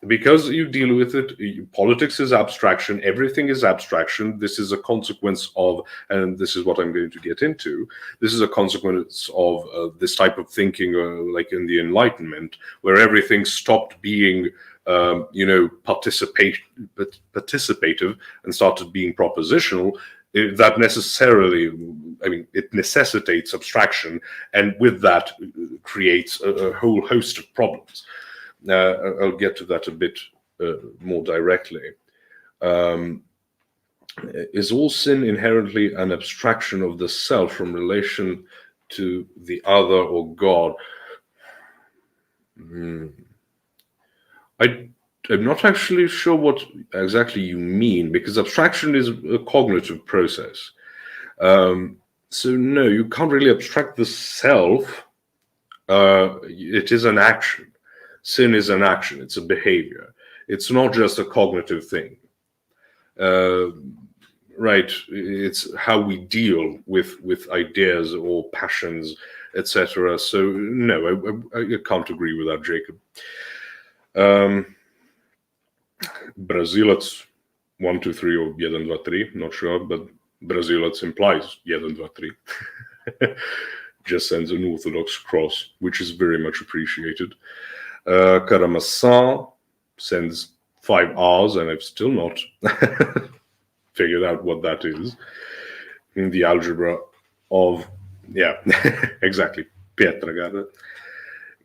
because you deal with it, politics is abstraction, everything is abstraction. This is a consequence of, and this is what I'm going to get into, this is a consequence of this type of thinking, like in the Enlightenment, where everything stopped being participative and started being propositional. That necessarily, it necessitates abstraction, and with that creates a whole host of problems. I'll get to that a bit more directly. Is all sin inherently an abstraction of the self from relation to the other or God? I'm not actually sure what exactly you mean, because abstraction is a cognitive process. So no, you can't really abstract the self. It is an action. Sin is an action. It's a behavior. It's not just a cognitive thing. Right? It's how we deal with ideas or passions, etc. So no, I can't agree with that, Jacob. Brazilac 1, 2, 3 or 1, 2, 3, not sure, but Brazilac implies 1, 2, 3. Just sends an Orthodox cross, which is very much appreciated. Karamazov sends 5 R's, and I've still not figured out what that is in the algebra of, yeah, exactly, Pietragada.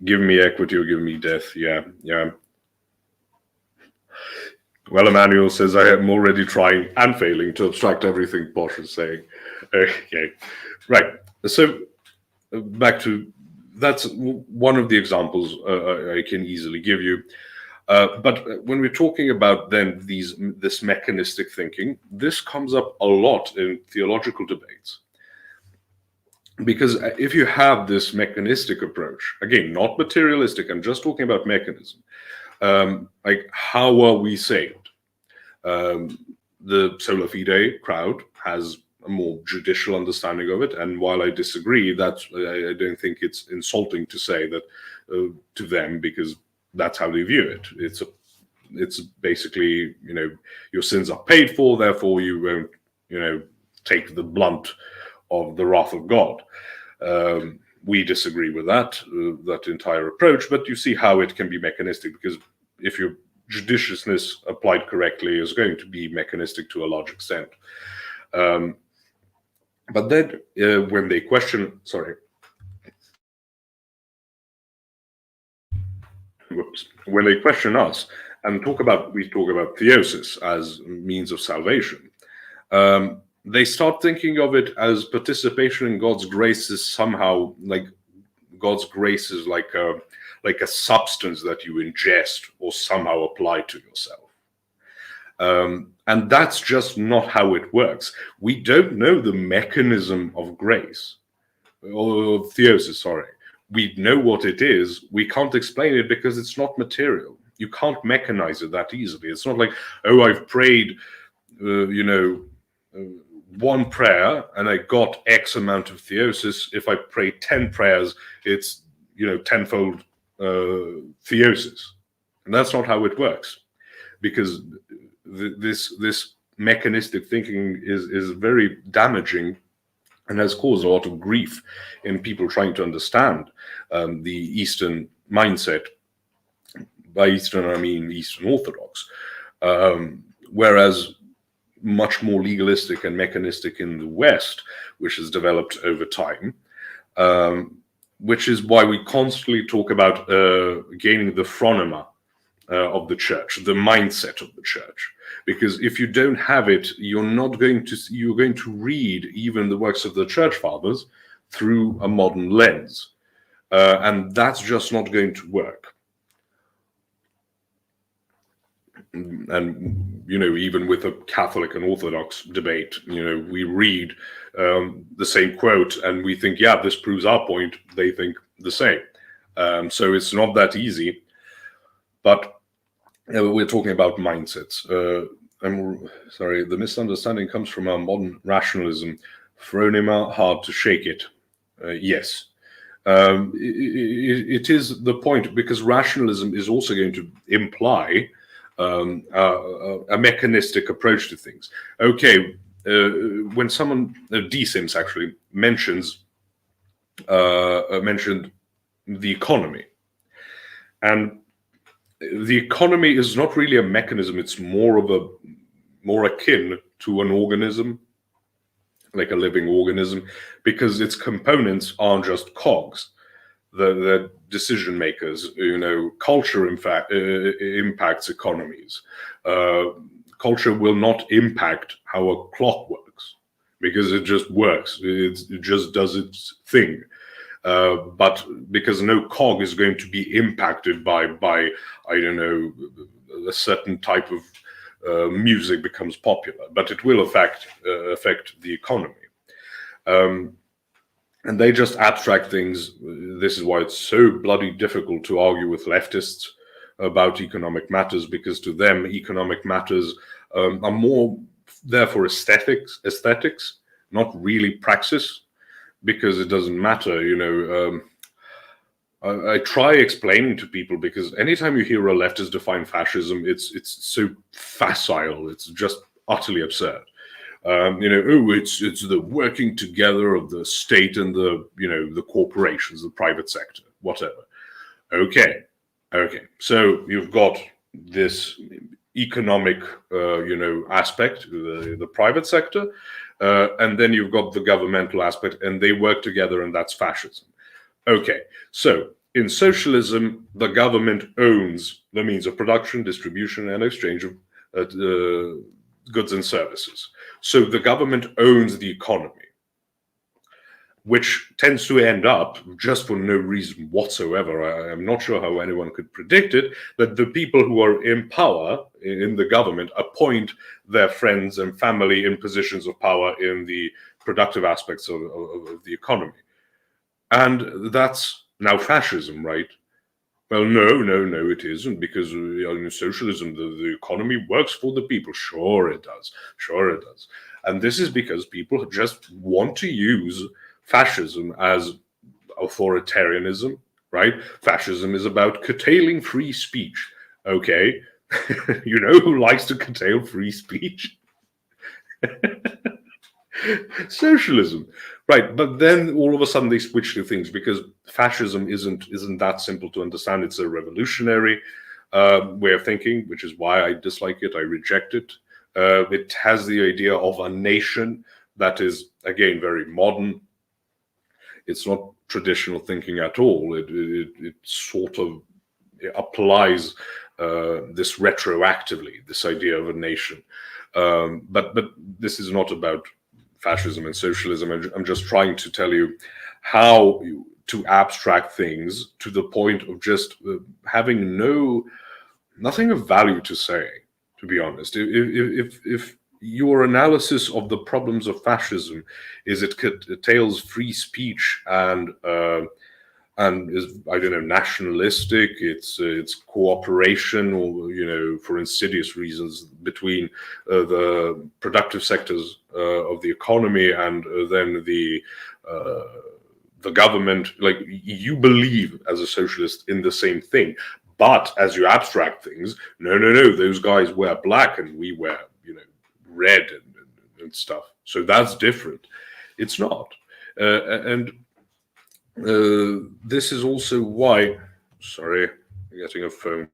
Give me equity or give me death. Yeah. Well, Emmanuel says, I am already trying and failing to abstract everything Posh is saying. Okay, right. So back to, that's one of the examples I can easily give you. But when we're talking about then this mechanistic thinking, this comes up a lot in theological debates. Because if you have this mechanistic approach, again, not materialistic, I'm just talking about mechanism, like how are we saved? The sola fide crowd has a more judicial understanding of it, and while I disagree, I don't think it's insulting to say that to them, because that's how they view it. It's basically, your sins are paid for, therefore you won't take the blunt of the wrath of God. We disagree with that entire approach, but you see how it can be mechanistic, because if your judiciousness applied correctly is going to be mechanistic to a large extent. But then when they question, when they question us and we talk about theosis as means of salvation, they start thinking of it as participation in God's grace is somehow like God's grace is like a substance that you ingest or somehow apply to yourself. And that's just not how it works. We don't know the mechanism of grace, or theosis, sorry. We know what it is. We can't explain it because it's not material. You can't mechanize it that easily. It's not like, oh, I've prayed, one prayer and I got X amount of theosis. If I pray 10 prayers, it's, tenfold theosis. And that's not how it works, because this mechanistic thinking is very damaging and has caused a lot of grief in people trying to understand the Eastern mindset. By Eastern, I mean Eastern Orthodox, whereas much more legalistic and mechanistic in the West, which has developed over time, which is why we constantly talk about gaining the phronema of the church, the mindset of the church. Because if you don't have it, you're going to read even the works of the church fathers through a modern lens. And that's just not going to work. and even with a Catholic and Orthodox debate, we read the same quote and we think, yeah, this proves our point. They think the same. So it's not that easy. But we're talking about mindsets. I'm sorry, the misunderstanding comes from our modern rationalism. Phronema, hard to shake it. Yes. It is the point, because rationalism is also going to imply a mechanistic approach to things. Okay, when someone, D-Sims actually, mentioned the economy. And the economy is not really a mechanism, it's more akin to an organism, like a living organism, because its components aren't just cogs. The decision makers. Culture in fact impacts economies. Culture will not impact how a clock works, because it just works. It just does its thing. But because no cog is going to be impacted by I don't know, a certain type of music becomes popular, but it will affect the economy. And they just abstract things. This is why it's so bloody difficult to argue with leftists about economic matters, because to them economic matters are more there for aesthetics, not really praxis, because it doesn't matter. I try explaining to people, because anytime you hear a leftist define fascism, it's so facile, it's just utterly absurd. It's the working together of the state and the corporations, the private sector, whatever. Okay. So you've got this economic, aspect, the private sector, and then you've got the governmental aspect, and they work together, and that's fascism. Okay, so in socialism, the government owns the means of production, distribution, and exchange of goods and services. So the government owns the economy, which tends to end up, just for no reason whatsoever, I'm not sure how anyone could predict it, that the people who are in power in the government appoint their friends and family in positions of power in the productive aspects of the economy. And that's now fascism, right? Well, no, it isn't, because in socialism, the economy works for the people. Sure it does. And this is because people just want to use fascism as authoritarianism, right? Fascism is about curtailing free speech. Okay, who likes to curtail free speech? Socialism, right? But then all of a sudden they switch to things, because fascism isn't that simple to understand. It's a revolutionary way of thinking, which is why I dislike it. I reject it. It has the idea of a nation that is, again, very modern. It's not traditional thinking at all. It sort of applies this retroactively, this idea of a nation. But this is not about fascism and socialism. I'm just trying to tell you how to abstract things to the point of just having nothing of value to say, to be honest. If your analysis of the problems of fascism is it curtails free speech and is, I don't know, nationalistic, it's cooperation, or for insidious reasons between the productive sectors of the economy and then the government. Like, you believe as a socialist in the same thing, but as you abstract things, no, those guys wear black and we wear red and stuff, so that's different. It's not. And this is also why, sorry, I'm getting a phone.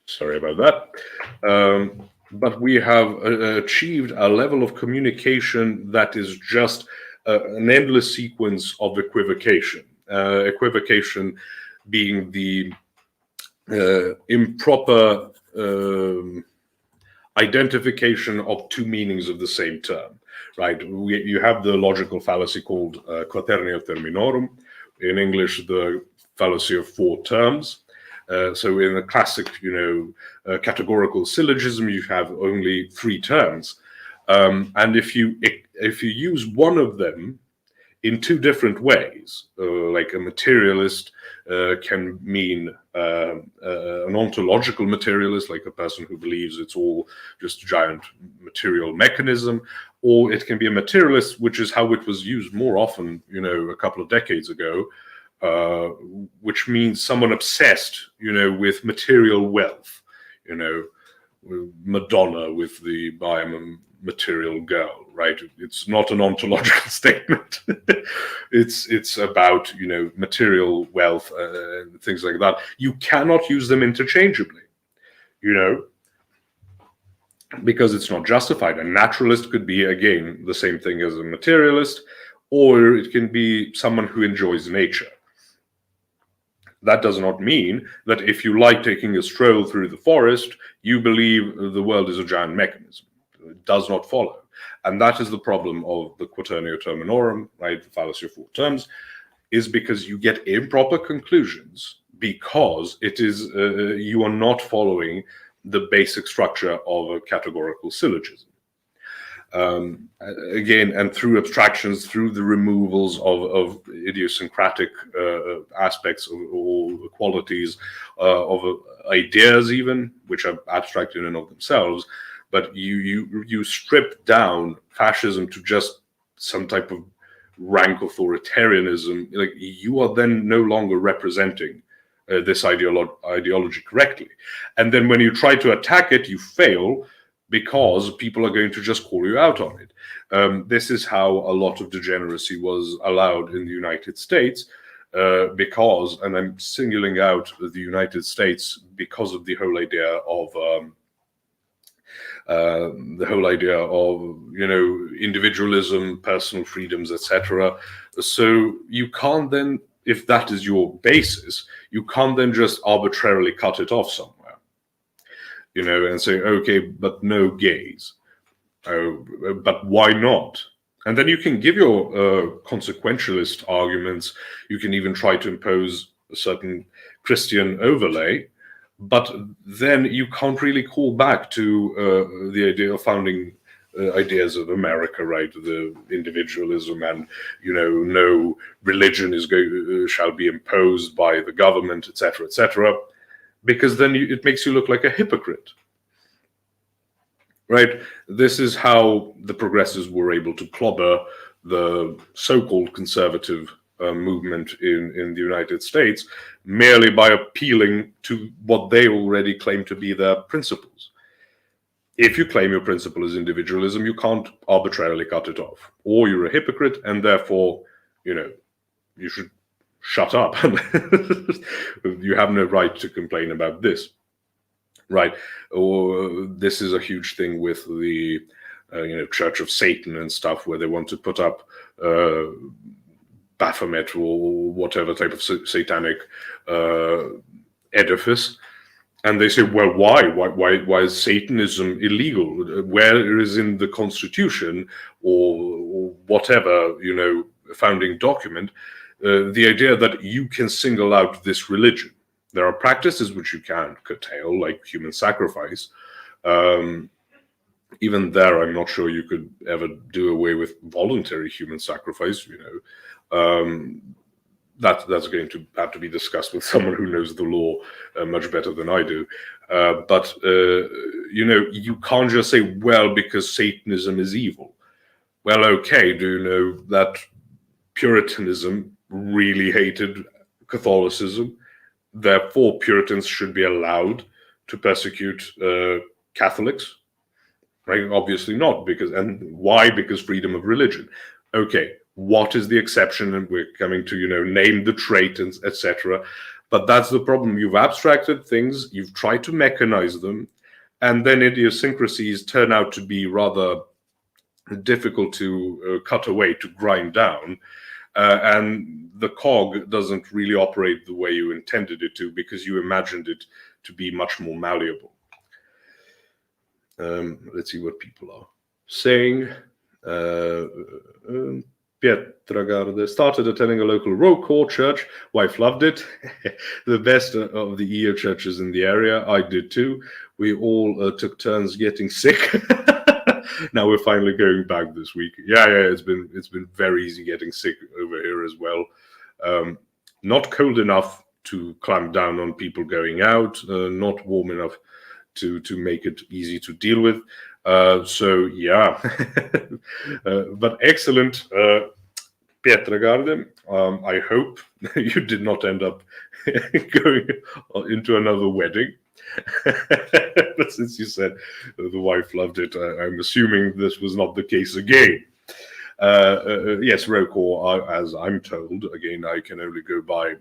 Sorry about that. But we have achieved a level of communication that is just an endless sequence of equivocation. Equivocation being the improper identification of two meanings of the same term, right? You have the logical fallacy called quaternio terminorum. In English, the fallacy of four terms. So in a classic, categorical syllogism, you have only three terms. And if you use one of them in two different ways, like a materialist can mean an ontological materialist, like a person who believes it's all just a giant material mechanism, or it can be a materialist, which is how it was used more often, a couple of decades ago, which means someone obsessed, with material wealth, Madonna with the "I am a material girl," right? It's not an ontological statement. It's about material wealth and things like that. You cannot use them interchangeably, because it's not justified. A naturalist could be, again, the same thing as a materialist, or it can be someone who enjoys nature. That does not mean that if you like taking a stroll through the forest, you believe the world is a giant mechanism. It does not follow. And that is the problem of the quaternio terminorum, right? The fallacy of four terms, is because you get improper conclusions because it is you are not following the basic structure of a categorical syllogism. Again, and through abstractions, through the removals of idiosyncratic aspects or qualities of ideas, even, which are abstract in and of themselves, but you strip down fascism to just some type of rank authoritarianism. Like, you are then no longer representing this ideology correctly, and then when you try to attack it, you fail, because people are going to just call you out on it. This is how a lot of degeneracy was allowed in the United States, because, and I'm singling out the United States because of the whole idea of individualism, personal freedoms, etc. So you can't then, if that is your basis, you can't then just arbitrarily cut it off somewhere. And say, okay, but no gays. But why not? And then you can give your consequentialist arguments. You can even try to impose a certain Christian overlay, but then you can't really call back to the idea of founding ideas of America, right? The individualism and, no religion shall be imposed by the government, etc., etc., because then it makes you look like a hypocrite, right? This is how the progressives were able to clobber the so-called conservative movement in the United States, merely by appealing to what they already claim to be their principles. If you claim your principle is individualism, you can't arbitrarily cut it off, or you're a hypocrite, and therefore, you should shut up. You have no right to complain about this, right? Or this is a huge thing with the Church of Satan and stuff, where they want to put up Baphomet or whatever type of satanic edifice, and they say, well, why is Satanism illegal? Where is in the Constitution or whatever founding document the idea that you can single out this religion? There are practices which you can curtail, like human sacrifice. Even there, I'm not sure you could ever do away with voluntary human sacrifice. That's going to have to be discussed with someone who knows the law much better than I do. But you can't just say, well, because Satanism is evil. Well, okay, do you know that Puritanism really hated Catholicism? Therefore, Puritans should be allowed to persecute Catholics, right? Obviously not, and why? Because freedom of religion. Okay, what is the exception? And we're coming to, name the trait, etc. But that's the problem. You've abstracted things, you've tried to mechanize them, and then idiosyncrasies turn out to be rather difficult to cut away, to grind down. and the cog doesn't really operate the way you intended it to, because you imagined it to be much more malleable. Let's see what people are saying. Pietragarde started attending a local Rocore church. Wife loved it. The best of the EO churches in the area. I did too. We all took turns getting sick. Now we're finally going back this week. Yeah, it's been very easy getting sick over here as well. Not cold enough to clamp down on people going out. Not warm enough to make it easy to deal with. So yeah, but excellent, Pietragarde. I hope you did not end up going into another wedding. But since you said the wife loved it, I'm assuming this was not the case again. Yes, Rocore, as I'm told, again, I can only go by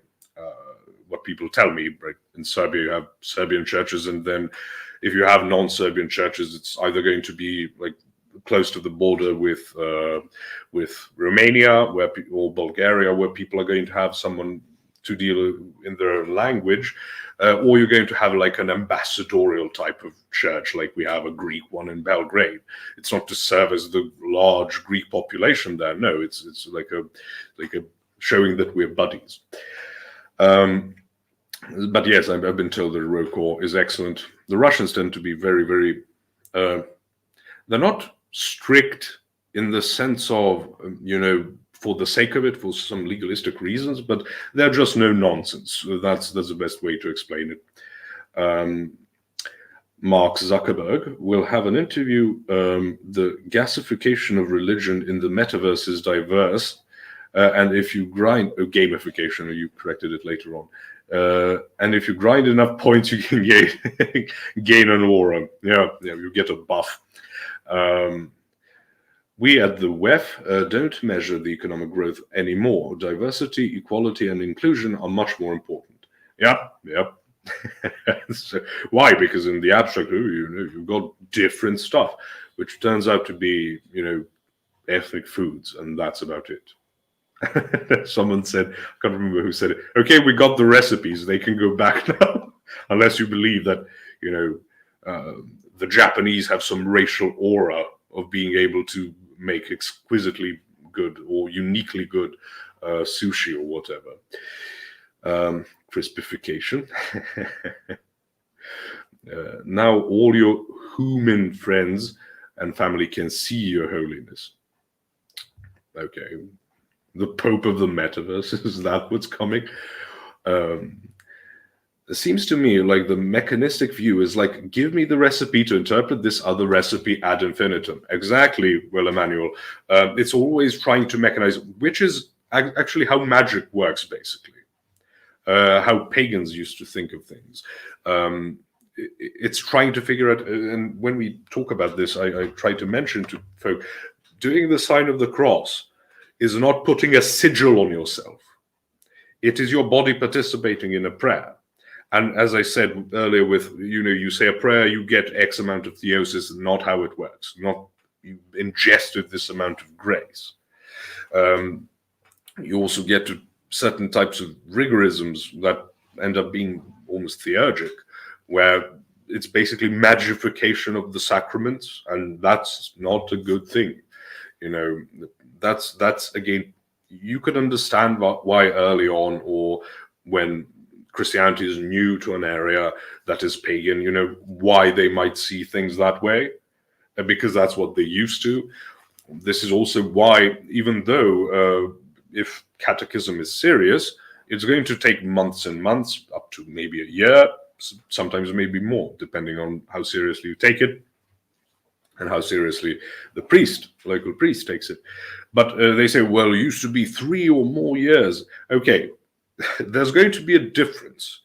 what people tell me. Right? In Serbia, you have Serbian churches, and then if you have non-Serbian churches, it's either going to be like close to the border with Romania, or Bulgaria, where people are going to have someone to deal in their language, or you're going to have like an ambassadorial type of church, like we have a Greek one in Belgrade. It's not to serve as the large Greek population there. No, it's like a showing that we're buddies. But yes, I've been told that Rocore is excellent. The Russians tend to be very, very. They're not strict in the sense of, for the sake of it, for some legalistic reasons, but they're just no nonsense. That's the best way to explain it. Mark Zuckerberg will have an interview. The gasification of religion in the metaverse is diverse, and if you grind gamification, you corrected it later on. And if you grind enough points, you can gain an aura. Yeah, you get a buff. We at the WEF don't measure the economic growth anymore. Diversity, equality, and inclusion are much more important. Yep. So, why? Because in the abstract, you've got different stuff, which turns out to be, ethnic foods, and that's about it. Someone said, I can't remember who said it. Okay, we got the recipes. They can go back now, unless you believe that, the Japanese have some racial aura of being able to make exquisitely good or uniquely good sushi or whatever. Crispification. Now all your human friends and family can see your holiness. Okay. The Pope of the Metaverse, is that what's coming? It seems to me like the mechanistic view is like, give me the recipe to interpret this other recipe ad infinitum. Exactly, well, Emmanuel. It's always trying to mechanize, which is actually how magic works, basically. How pagans used to think of things. It's trying to figure out, and when we talk about this, I try to mention to folk, doing the sign of the cross is not putting a sigil on yourself. It is your body participating in a prayer. And as I said earlier, with, you say a prayer, you get X amount of theosis, not how it works. Not you ingested this amount of grace. You also get to certain types of rigorisms that end up being almost theurgic, where it's basically magification of the sacraments, and that's not a good thing. That's again, you could understand why early on, or when Christianity is new to an area that is pagan, why they might see things that way, because that's what they used to. This is also why, even though if catechism is serious, it's going to take months and months, up to maybe a year, sometimes maybe more, depending on how seriously you take it and how seriously the local priest takes it. But they say, well, it used to be 3 or more years. Okay, there's going to be a difference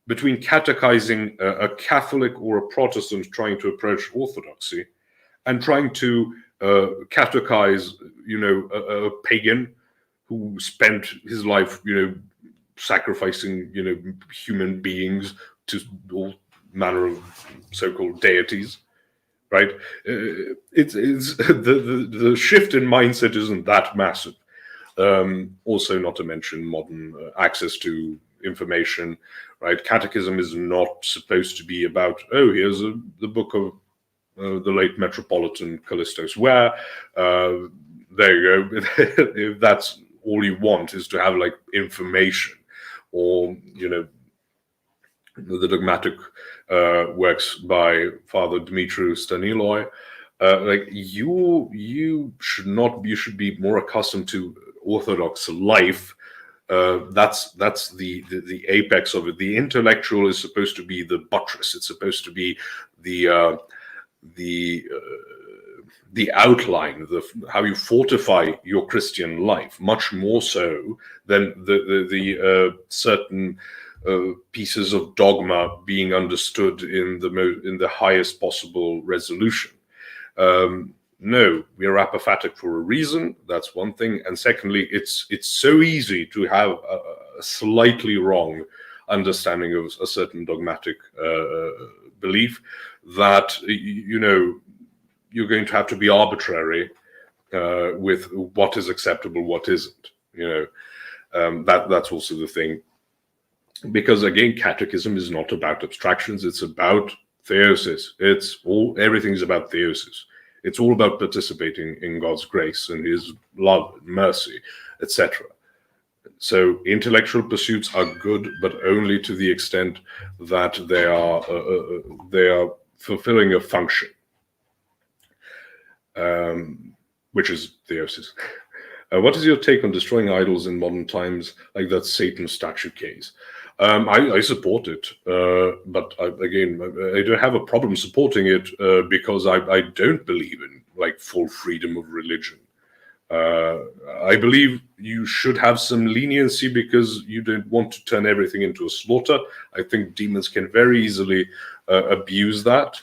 between catechizing a Catholic or a Protestant trying to approach Orthodoxy and trying to catechize, a pagan who spent his life, sacrificing, human beings to all manner of so-called deities, right? It's the shift in mindset isn't that massive. Also, not to mention modern access to information, right? Catechism is not supposed to be about, oh, here's the book of the late Metropolitan Callistus Ware. There you go. If that's all you want is to have like information, or the dogmatic works by Father Dimitrios Daniloi, like you should be more accustomed to Orthodox life. That's the apex of it. The intellectual is supposed to be the buttress. It's supposed to be the outline, how you fortify your Christian life, much more so than the certain pieces of dogma being understood in the highest possible resolution. No, we are apophatic for a reason. That's one thing, and secondly, it's so easy to have a slightly wrong understanding of a certain dogmatic belief that you're going to have to be arbitrary with what is acceptable, what isn't. That's also the thing. Because again, catechism is not about abstractions, it's about theosis. Everything's about theosis. It's all about participating in God's grace and his love and mercy, etc. So intellectual pursuits are good, but only to the extent that they are fulfilling a function, which is theosis. What is your take on destroying idols in modern times, like that Satan statue case? I support it, but I don't have a problem supporting it because I don't believe in like full freedom of religion. I believe you should have some leniency because you don't want to turn everything into a slaughter. I think demons can very easily abuse that,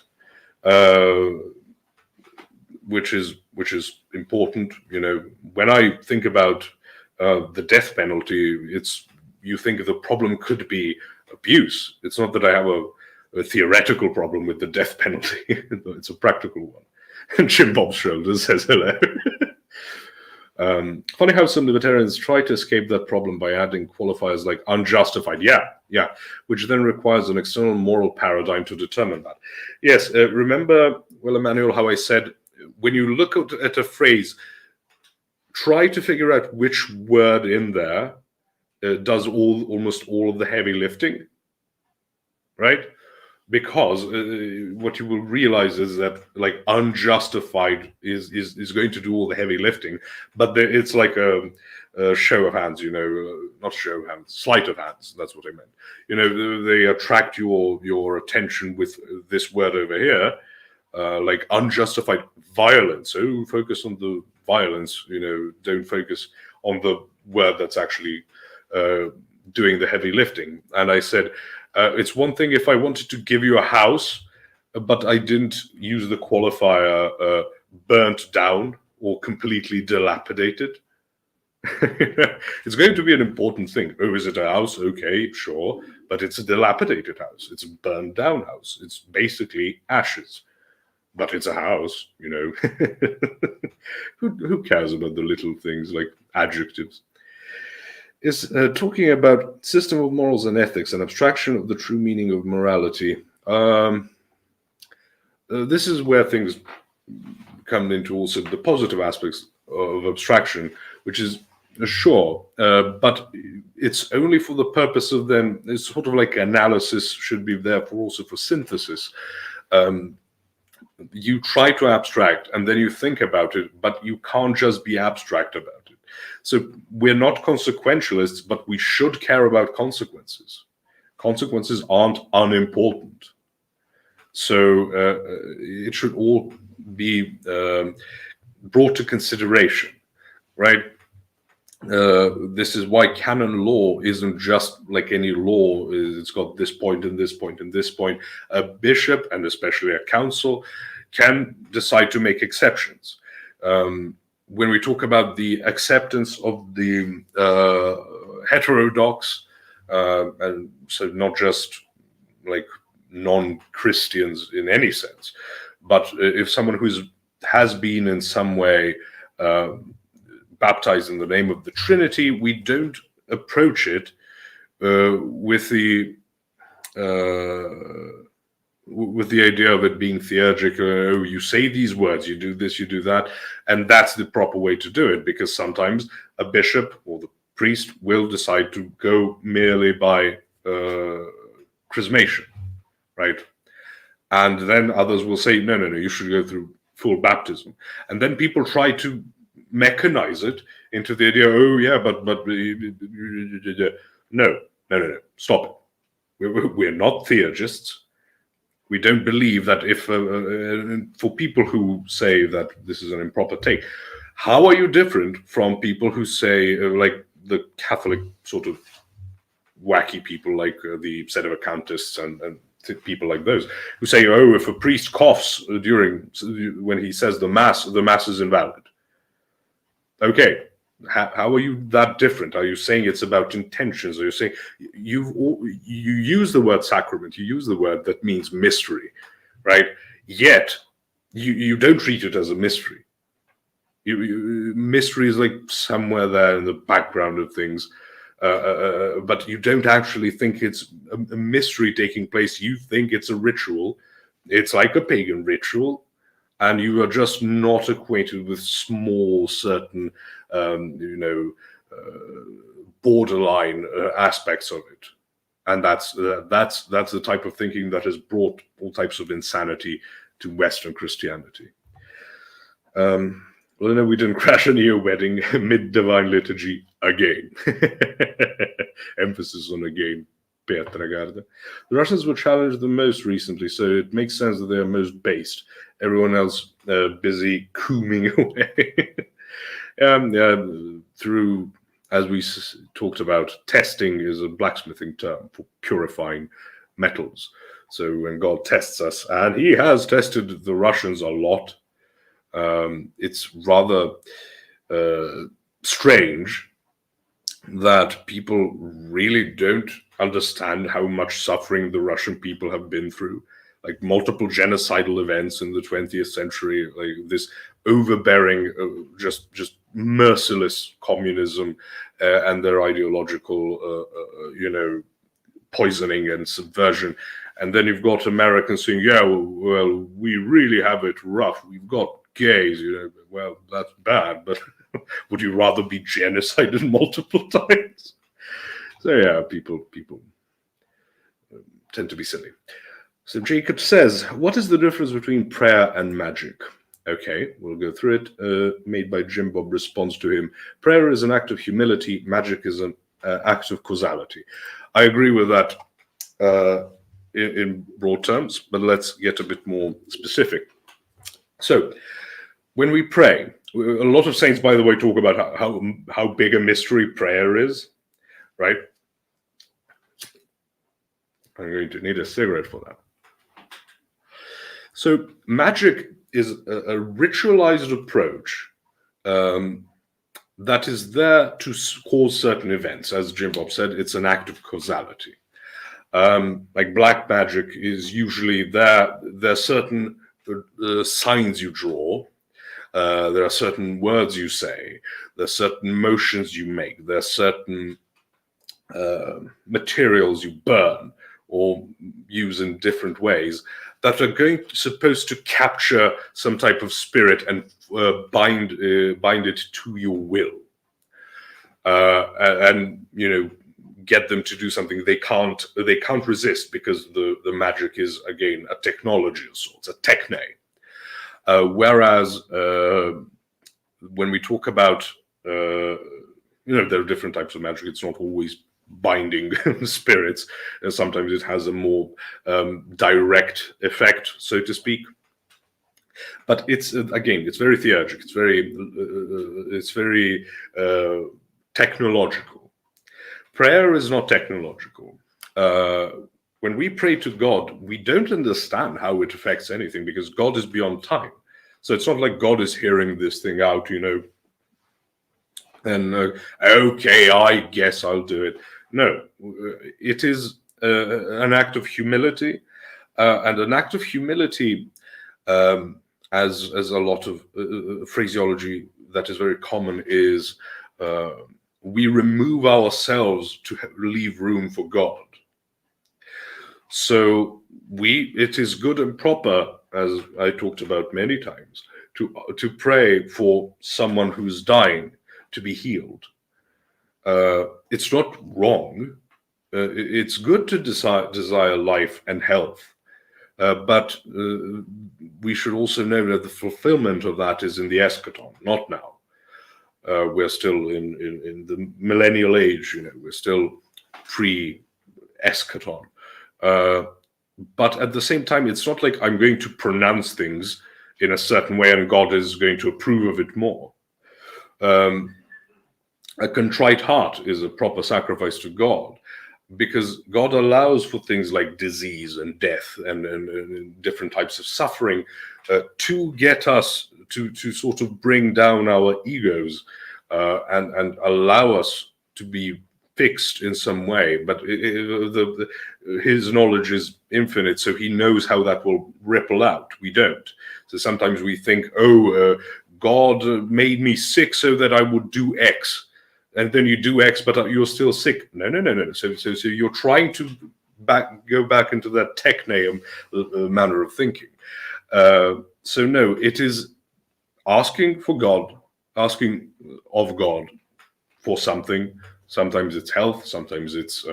which is important. When I think about the death penalty, you think the problem could be abuse. It's not that I have a theoretical problem with the death penalty. It's a practical one. And Jim Bob's shoulders says hello. Funny how some libertarians try to escape that problem by adding qualifiers like unjustified. Yeah, which then requires an external moral paradigm to determine that. Yes, remember, well, Emmanuel, how I said, when you look at a phrase, try to figure out which word in there does almost all of the heavy lifting, right? Because what you will realize is that like unjustified is going to do all the heavy lifting, but it's like a show of hands, not show of hands, sleight of hands. That's what I meant. They attract your attention with this word over here, like unjustified violence. Oh, focus on the violence. Don't focus on the word that's actually doing the heavy lifting. And I said, it's one thing if I wanted to give you a house, but I didn't use the qualifier burnt down or completely dilapidated. It's going to be an important thing. Oh, is it a house? Okay, sure. But it's a dilapidated house. It's a burned down house. It's basically ashes. But it's a house, Who cares about the little things like adjectives? Is talking about system of morals and ethics, an abstraction of the true meaning of morality. This is where things come into also the positive aspects of abstraction, which is sure, but it's only for the purpose of then, it's sort of like analysis should be there for also for synthesis. You try to abstract and then you think about it, but you can't just be abstract about it. So we're not consequentialists, but we should care about consequences. Consequences aren't unimportant. So it should all be brought to consideration, right? This is why canon law isn't just like any law. It's got this point and this point and this point. A bishop, and especially a council, can decide to make exceptions. When we talk about the acceptance of the heterodox, and so not just like non-Christians in any sense, but if someone has been in some way baptized in the name of the Trinity, we don't approach it with the idea of it being theurgical. Oh, you say these words, you do this, you do that, and that's the proper way to do it, because sometimes a bishop or the priest will decide to go merely by chrismation, right? And then others will say, no, you should go through full baptism. And then people try to mechanize it into the idea, oh yeah, but no, stop it. We're not theurgists. We don't believe that if, for people who say that this is an improper take, how are you different from people who say, like the Catholic sort of wacky people, like the Sedevacantists and people like those, who say, oh, if a priest coughs when he says the mass is invalid. Okay, how are you that different? Are you saying it's about intentions? Are you saying you use the word sacrament, you use the word that means mystery, right? Yet you don't treat it as a mystery. Mystery is like somewhere there in the background of things, but you don't actually think it's a mystery taking place. You think it's a ritual. It's like a pagan ritual, and you are just not acquainted with small, certain, borderline aspects of it. And that's the type of thinking that has brought all types of insanity to Western Christianity. Well, no, we didn't crash a neo-wedding mid-divine liturgy again. Emphasis on again, Petra Garda. The Russians were challenged the most recently, so it makes sense that they are most based. Everyone else busy cooming away. Through, as we talked about, testing is a blacksmithing term for purifying metals. So when God tests us, and he has tested the Russians a lot, it's rather strange that people really don't understand how much suffering the Russian people have been through, like multiple genocidal events in the 20th century, like this overbearing, just merciless communism, and their ideological, poisoning and subversion. And then you've got Americans saying, yeah, well, we really have it rough. We've got gays, well, that's bad, but would you rather be genocided multiple times? So yeah, people tend to be silly. So Jacob says, what is the difference between prayer and magic? Okay, we'll go through it. Made by Jim Bob responds to him. Prayer is an act of humility. Magic is an act of causality. I agree with that in broad terms, but let's get a bit more specific. So when we pray, a lot of saints, by the way, talk about how big a mystery prayer is, right? I'm going to need a cigarette for that. So magic is a ritualized approach that is there to cause certain events. As Jim Bob said, it's an act of causality. Like black magic is usually there are certain signs you draw. There are certain words you say. There are certain motions you make. There are certain materials you burn or use in different ways that are supposed to capture some type of spirit and bind it to your will, and get them to do something they can't resist, because the magic is again a technology of sorts, a techne. Whereas when we talk about there are different types of magic. It's not always binding spirits. Sometimes it has a more direct effect, so to speak. But it's it's very theurgic. It's very technological. Prayer is not technological. When we pray to God, we don't understand how it affects anything, because God is beyond time. So it's not like God is hearing this thing out, and okay, I guess I'll do it. No, it is an act of humility, and an act of humility, as a lot of phraseology that is very common is we remove ourselves to leave room for God. So it is good and proper, as I talked about many times, to pray for someone who's dying to be healed. It's not wrong. It's good to desire life and health. But we should also know that the fulfillment of that is in the eschaton, not now. We're still in the millennial age, we're still pre-eschaton. But at the same time, it's not like I'm going to pronounce things in a certain way and God is going to approve of it more. A contrite heart is a proper sacrifice to God, because God allows for things like disease and death and different types of suffering to get us to sort of bring down our egos and allow us to be fixed in some way. But his knowledge is infinite, so he knows how that will ripple out. We don't. So sometimes we think, God made me sick so that I would do X. And then you do X, but you're still sick. No. So you're trying to go back into that techneum manner of thinking. So no, it is asking of God for something. Sometimes it's health. Sometimes it's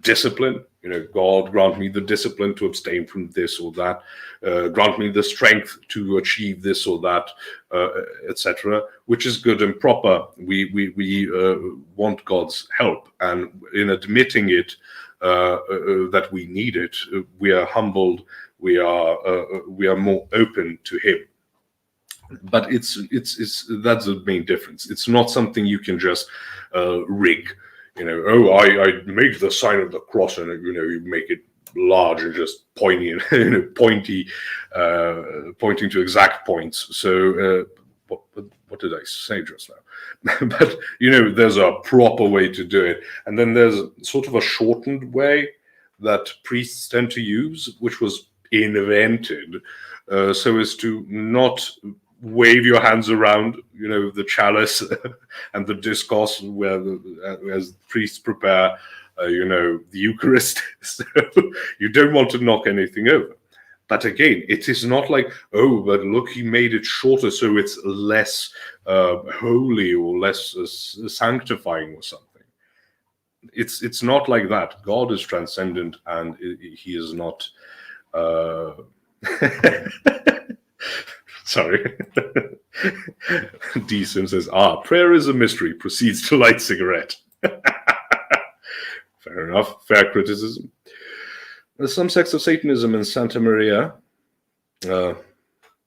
discipline. God, grant me the discipline to abstain from this or that. Grant me the strength to achieve this or that, etc. Which is good and proper. We want God's help, and in admitting it, that we need it, we are humbled. We are more open to Him. But it's that's the main difference. It's not something you can just rig. I make the sign of the cross, and you make it large and just pointy and pointing to exact points. So what did I say just now? But there's a proper way to do it, and then there's sort of a shortened way that priests tend to use, which was invented so as to not wave your hands around, the chalice and the discourse as priests prepare, the Eucharist. So you don't want to knock anything over. But again, it is not like, but look, he made it shorter so it's less holy or less sanctifying or something. It's not like that. God is transcendent, and he is not. Sorry. D. Sim says, prayer is a mystery, proceeds to light cigarette. Fair enough. Fair criticism. There's some sects of Satanism in Santa Maria.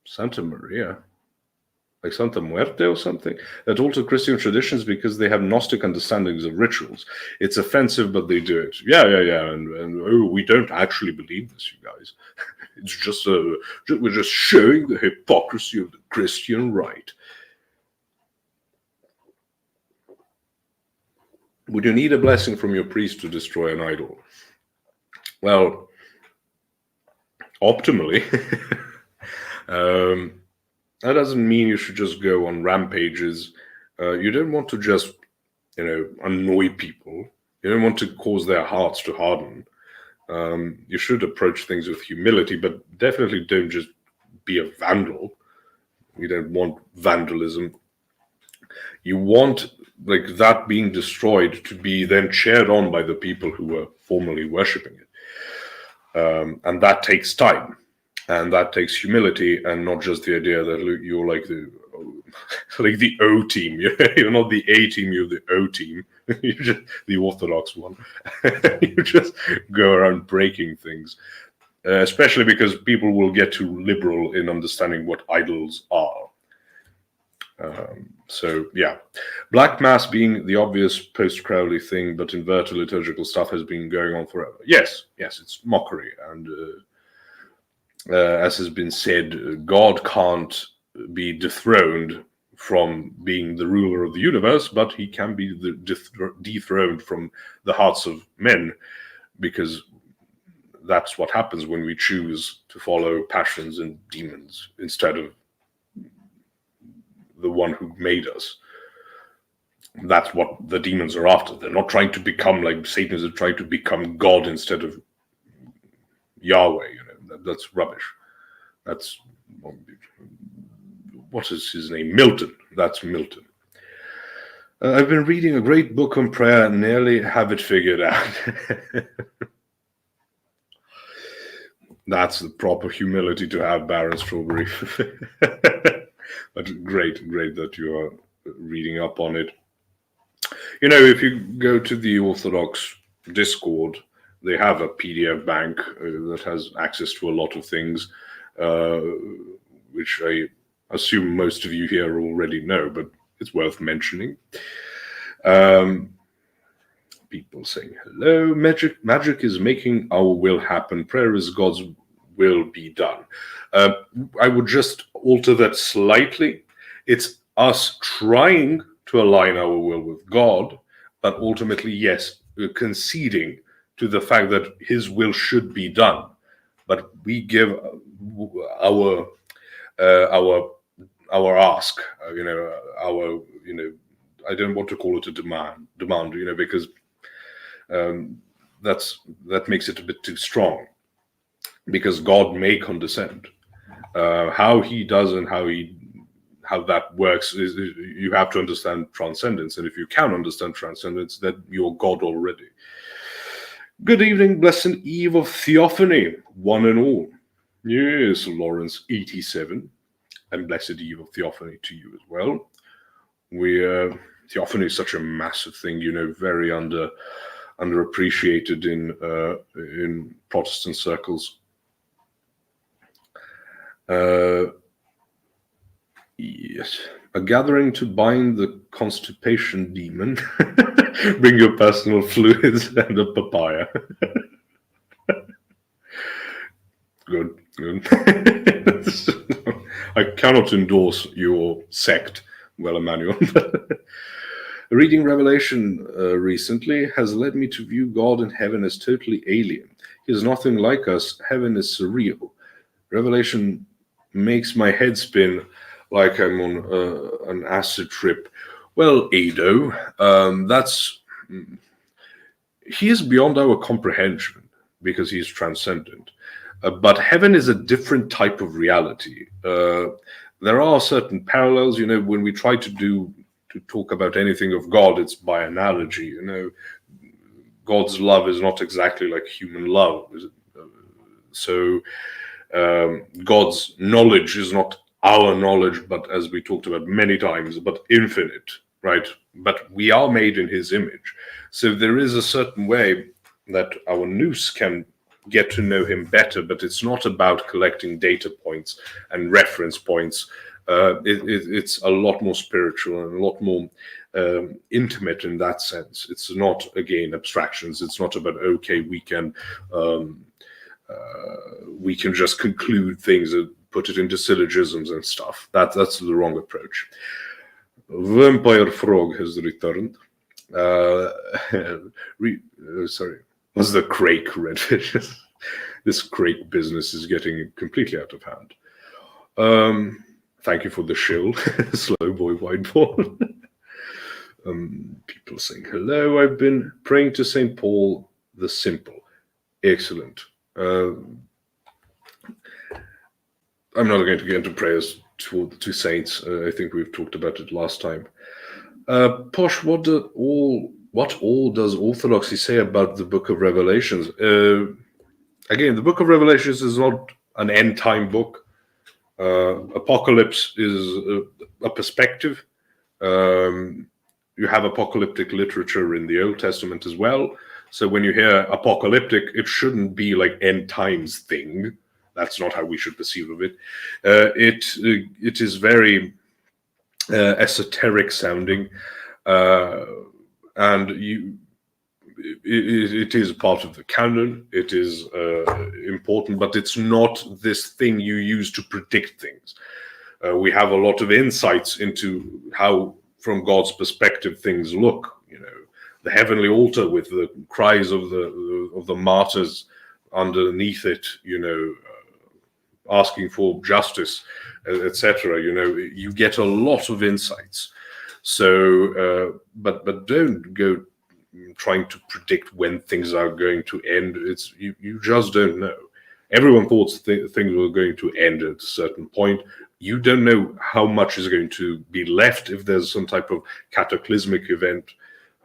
Santa Maria? Like Santa Muerte or something? That alter Christian traditions because they have Gnostic understandings of rituals. It's offensive, but they do it. Yeah. And we don't actually believe this, you guys. It's just we're just showing the hypocrisy of the Christian right. Would you need a blessing from your priest to destroy an idol? Well, optimally. That doesn't mean you should just go on rampages. You don't want to just, annoy people. You don't want to cause their hearts to harden. You should approach things with humility, but definitely don't just be a vandal. You don't want vandalism. You want that being destroyed to be then cheered on by the people who were formerly worshipping it. And that takes time. And that takes humility, and not just the idea that you're like the O team. You're not the A team, you're the O team. You're just the orthodox one. You just go around breaking things. Especially because people will get too liberal in understanding what idols are. So, yeah. Black Mass being the obvious post-Crowley thing, but inverted liturgical stuff has been going on forever. Yes, it's mockery. And as has been said, God can't be dethroned from being the ruler of the universe, but he can be dethroned from the hearts of men, because that's what happens when we choose to follow passions and demons instead of the one who made us. That's what the demons are after. They're not trying to become like Satanists are trying to become God instead of Yahweh. That's rubbish. That's, what is his name? Milton. That's Milton. I've been reading a great book on prayer and nearly have it figured out. That's the proper humility to have, Baron Strawberry. But great that you are reading up on it. If you go to the Orthodox Discord, they have a PDF bank that has access to a lot of things, which I assume most of you here already know, but it's worth mentioning. People saying hello. Magic is making our will happen. Prayer is God's will be done. I would just alter that slightly. It's us trying to align our will with God, but ultimately, yes, we're conceding to the fact that His will should be done. But we give our ask, I don't want to call it a demand, because that makes it a bit too strong. Because God may condescend. How He does and how that works is you have to understand transcendence, and if you can understand transcendence, then you're God already. Good evening, blessed eve of theophany, one and all. Yes, Lawrence 87, and blessed eve of theophany to you as well. Theophany is such a massive thing, very underappreciated in Protestant circles. Yes, a gathering to bind the constipation demon. Bring your personal fluids and a papaya. Good. I cannot endorse your sect, well, Emmanuel. Reading Revelation recently has led me to view God in heaven as totally alien. He is nothing like us. Heaven is surreal. Revelation makes my head spin like I'm on an acid trip. Well, Ado, he is beyond our comprehension because he is transcendent. But heaven is a different type of reality. There are certain parallels, when we try to talk about anything of God, it's by analogy. God's love is not exactly like human love. So God's knowledge is not our knowledge, but as we talked about many times, but infinite, right? But we are made in His image. So there is a certain way that our nous can get to know Him better, but it's not about collecting data points and reference points. It's a lot more spiritual and a lot more intimate in that sense. It's not, again, abstractions. It's not about, okay, we can just conclude things and put it into syllogisms and stuff. That's the wrong approach. Vampire Frog has returned. Sorry, was the Crake redfish? This Crake business is getting completely out of hand. Thank you for the shill, Slow Boy Whiteball. People saying hello. I've been praying to St. Paul the Simple. Excellent. I'm not going to get into prayers to saints. I think we've talked about it last time. Posh, what all does Orthodoxy say about the Book of Revelations? Again, the Book of Revelations is not an end time book. Apocalypse is a perspective. You have apocalyptic literature in the Old Testament as well. So when you hear apocalyptic, it shouldn't be like end times thing. That's not how we should perceive of it. It is very esoteric sounding, and it is part of the canon. It is important, but it's not this thing you use to predict things. We have a lot of insights into how, from God's perspective, things look. The heavenly altar with the cries of the martyrs underneath it, asking for justice, etc. You get a lot of insights. So, but don't go trying to predict when things are going to end. You just don't know. Everyone thought things were going to end at a certain point. You don't know how much is going to be left if there's some type of cataclysmic event,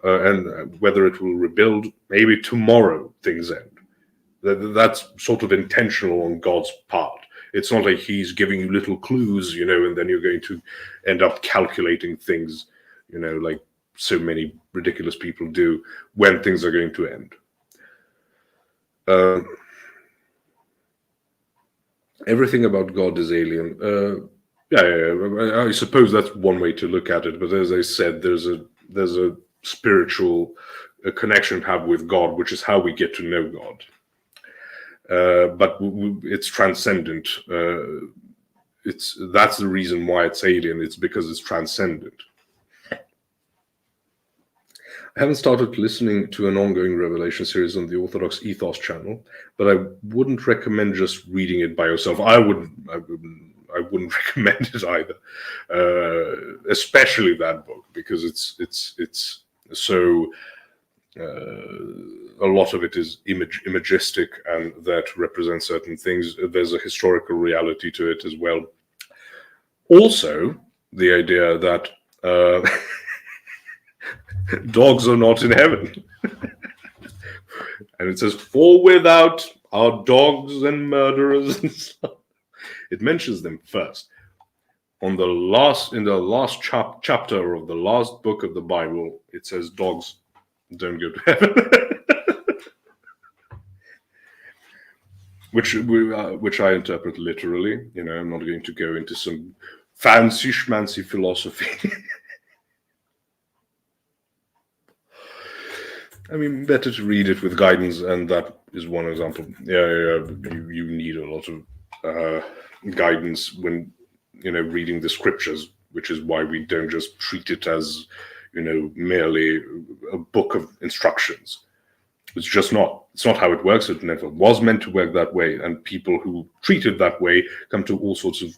and whether it will rebuild. Maybe tomorrow things end. That's sort of intentional on God's part. It's not like he's giving you little clues, and then you're going to end up calculating things, like so many ridiculous people do, when things are going to end. Everything about God is alien. I suppose that's one way to look at it. But as I said, there's a spiritual connection to have with God, which is how we get to know God. But it's transcendent. That's the reason why it's alien. It's because it's transcendent. I haven't started listening to an ongoing Revelation series on the Orthodox Ethos channel, but I wouldn't recommend just reading it by yourself. I wouldn't recommend it either, especially that book, because it's so. A lot of it is imagistic, and that represents certain things. There's a historical reality to it as well. Also, the idea that dogs are not in heaven. And it says, "For without are dogs and murderers and stuff." It mentions them first. In the last chapter of the last book of the Bible, it says dogs don't go to heaven. Which I interpret literally. I'm not going to go into some fancy schmancy philosophy. I mean, better to read it with guidance, and that is one example. You need a lot of guidance when reading the scriptures, which is why we don't just treat it as merely a book of instructions. It's just not. It's not how it works. It never was meant to work that way, and people who treat it that way come to all sorts of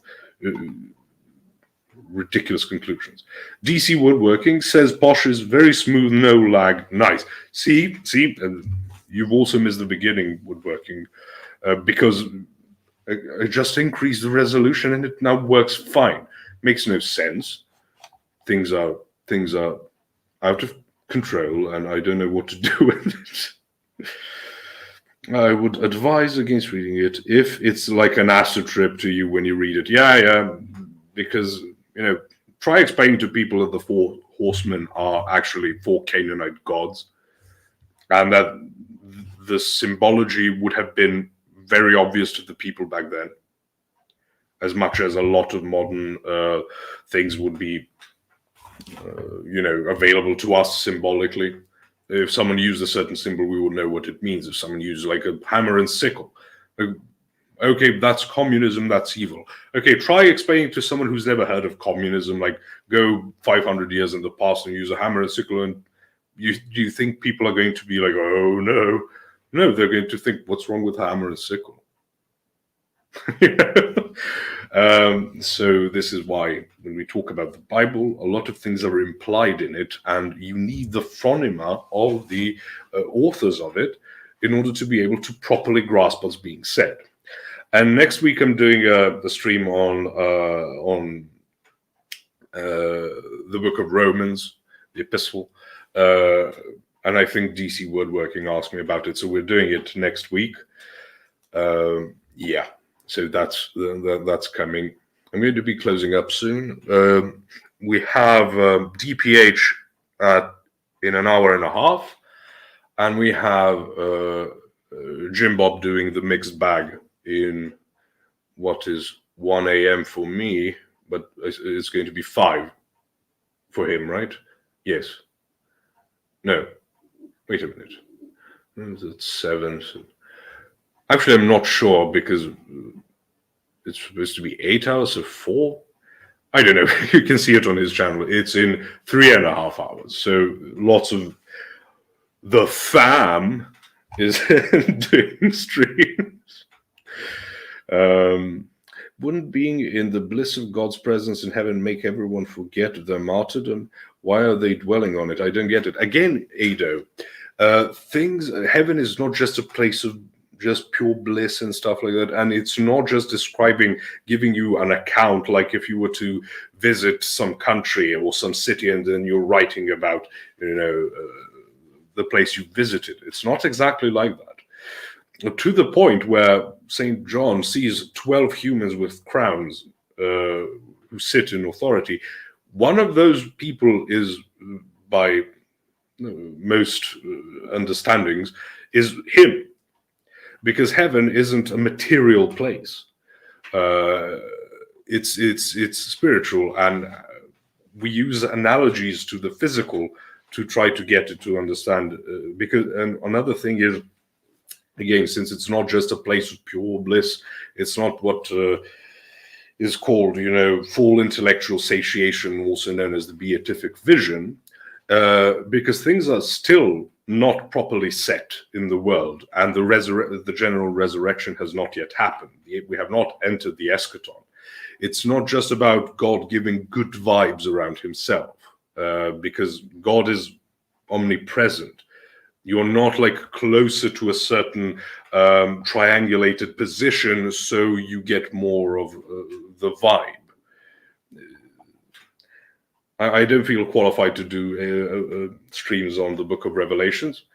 ridiculous conclusions. DC Woodworking says Posh is very smooth, no lag, nice. See, you've also missed the beginning, Woodworking, because I just increased the resolution and it now works fine. Makes no sense. Things are out of control, and I don't know what to do with it. I would advise against reading it if it's like an acid trip to you when you read it. Yeah, because try explaining to people that the four horsemen are actually four Canaanite gods, and that the symbology would have been very obvious to the people back then, as much as a lot of modern things would be, available to us symbolically. If someone used a certain symbol, we would know what it means. If someone used like a hammer and sickle, okay, that's communism, that's evil. Okay, try explaining to someone who's never heard of communism, like go 500 years in the past and use a hammer and sickle, and do you think people are going to be like, oh no? No, they're going to think, what's wrong with hammer and sickle? So this is why when we talk about the Bible, a lot of things are implied in it, and you need the phronema of the authors of it in order to be able to properly grasp what's being said. And next week I'm doing a stream on the book of Romans, the epistle, and I think DC Woodworking asked me about it, so we're doing it next week. Yeah, so that's coming. I'm going to be closing up soon. We have DPH in an hour and a half, and we have Jim Bob doing the mixed bag in what is 1 a.m. for me, but it's going to be 5 for him, right? Yes. No. Wait a minute. It's 7. So. Actually, I'm not sure because it's supposed to be 8 hours, so 4. I don't know. You can see it on his channel. It's in 3.5 hours. So lots of the fam is doing streams. Wouldn't being in the bliss of God's presence in heaven make everyone forget their martyrdom? Why are they dwelling on it? I don't get it. Again, Ado, heaven is not just a place of just pure bliss and stuff like that, and it's not just giving you an account like if you were to visit some country or some city and then you're writing about the place you visited. It's not exactly like that, to the point where St. John sees 12 humans with crowns who sit in authority. One of those people is, by most understandings, is him, because heaven isn't a material place. It's spiritual, and we use analogies to the physical to try to get it to understand. And another thing is, again, since it's not just a place of pure bliss, it's not what is called, full intellectual satiation, also known as the beatific vision, because things are still not properly set in the world, and the general resurrection has not yet happened. We have not entered the eschaton. It's not just about God giving good vibes around himself, because God is omnipresent. You're not like closer to a certain triangulated position, so you get more of the vibe. I don't feel qualified to do streams on the Book of Revelations,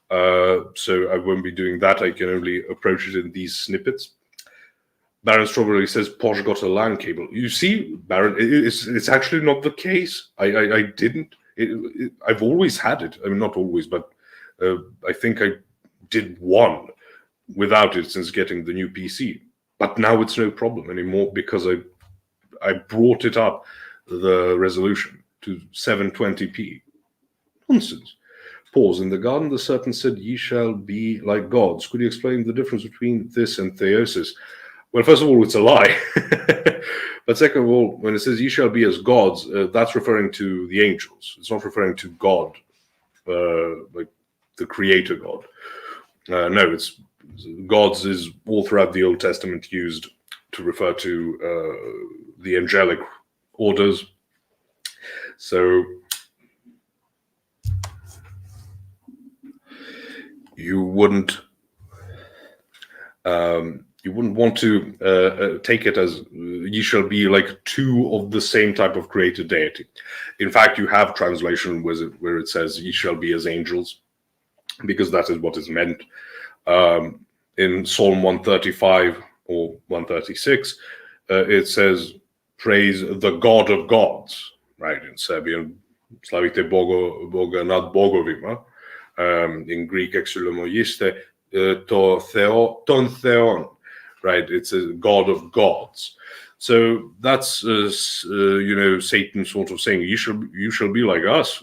so I won't be doing that. I can only approach it in these snippets. Baron Strawberry says Posh got a LAN cable. You see, Baron, it's actually not the case. I didn't. I've always had it. I mean, not always, but I think I did one without it since getting the new PC. But now it's no problem anymore because I brought it up, the resolution, to 720p. Nonsense. Pause. In the garden, the serpent said, "Ye shall be like gods." Could you explain the difference between this and theosis? Well, first of all, it's a lie. But second of all, when it says "ye shall be as gods," that's referring to the angels. It's not referring to God, like the creator God. No, it's gods is all throughout the Old Testament used to refer to the angelic orders. So you wouldn't want to take it as ye shall be like two of the same type of created deity. In fact, you have translation where it says ye shall be as angels, because that is what is meant. In Psalm 135 or 136, it says, "Praise the God of gods," right? In Serbian, "Slavite Boga nad bogovima." In Greek, "Exulomoyiste ton theon," right? It's a God of gods. So that's Satan sort of saying, "You shall be like us."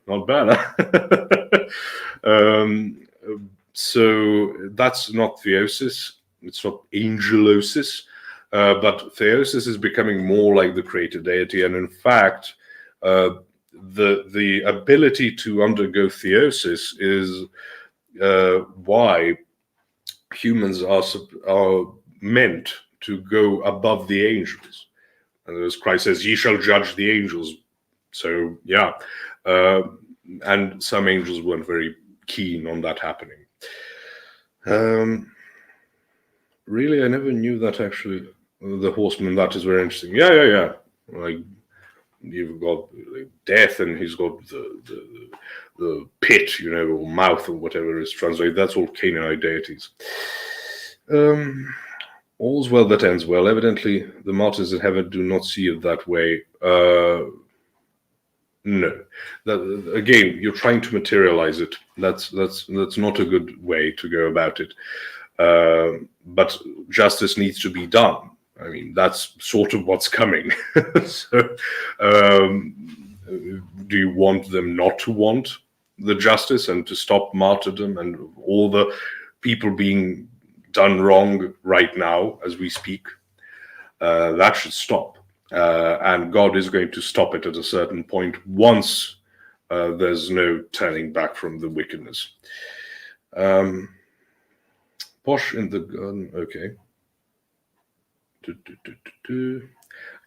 Not bad. So that's not theosis. It's not angelosis. But theosis is becoming more like the creator deity, and in fact, the ability to undergo theosis is why humans are meant to go above the angels. And as Christ says, "Ye shall judge the angels." So yeah, and some angels weren't very keen on that happening. Really, I never knew that actually. The horseman, that is very interesting. Yeah. Like, you've got death, and he's got the pit, or mouth, or whatever is translated. That's all Canaanite deities. All's well that ends well. Evidently, the martyrs in heaven do not see it that way. No. Again, you're trying to materialize it. That's not a good way to go about it. But justice needs to be done. I mean, that's sort of what's coming. So, do you want them not to want the justice and to stop martyrdom and all the people being done wrong right now as we speak? That should stop. And God is going to stop it at a certain point once there's no turning back from the wickedness. Posh in the garden, okay.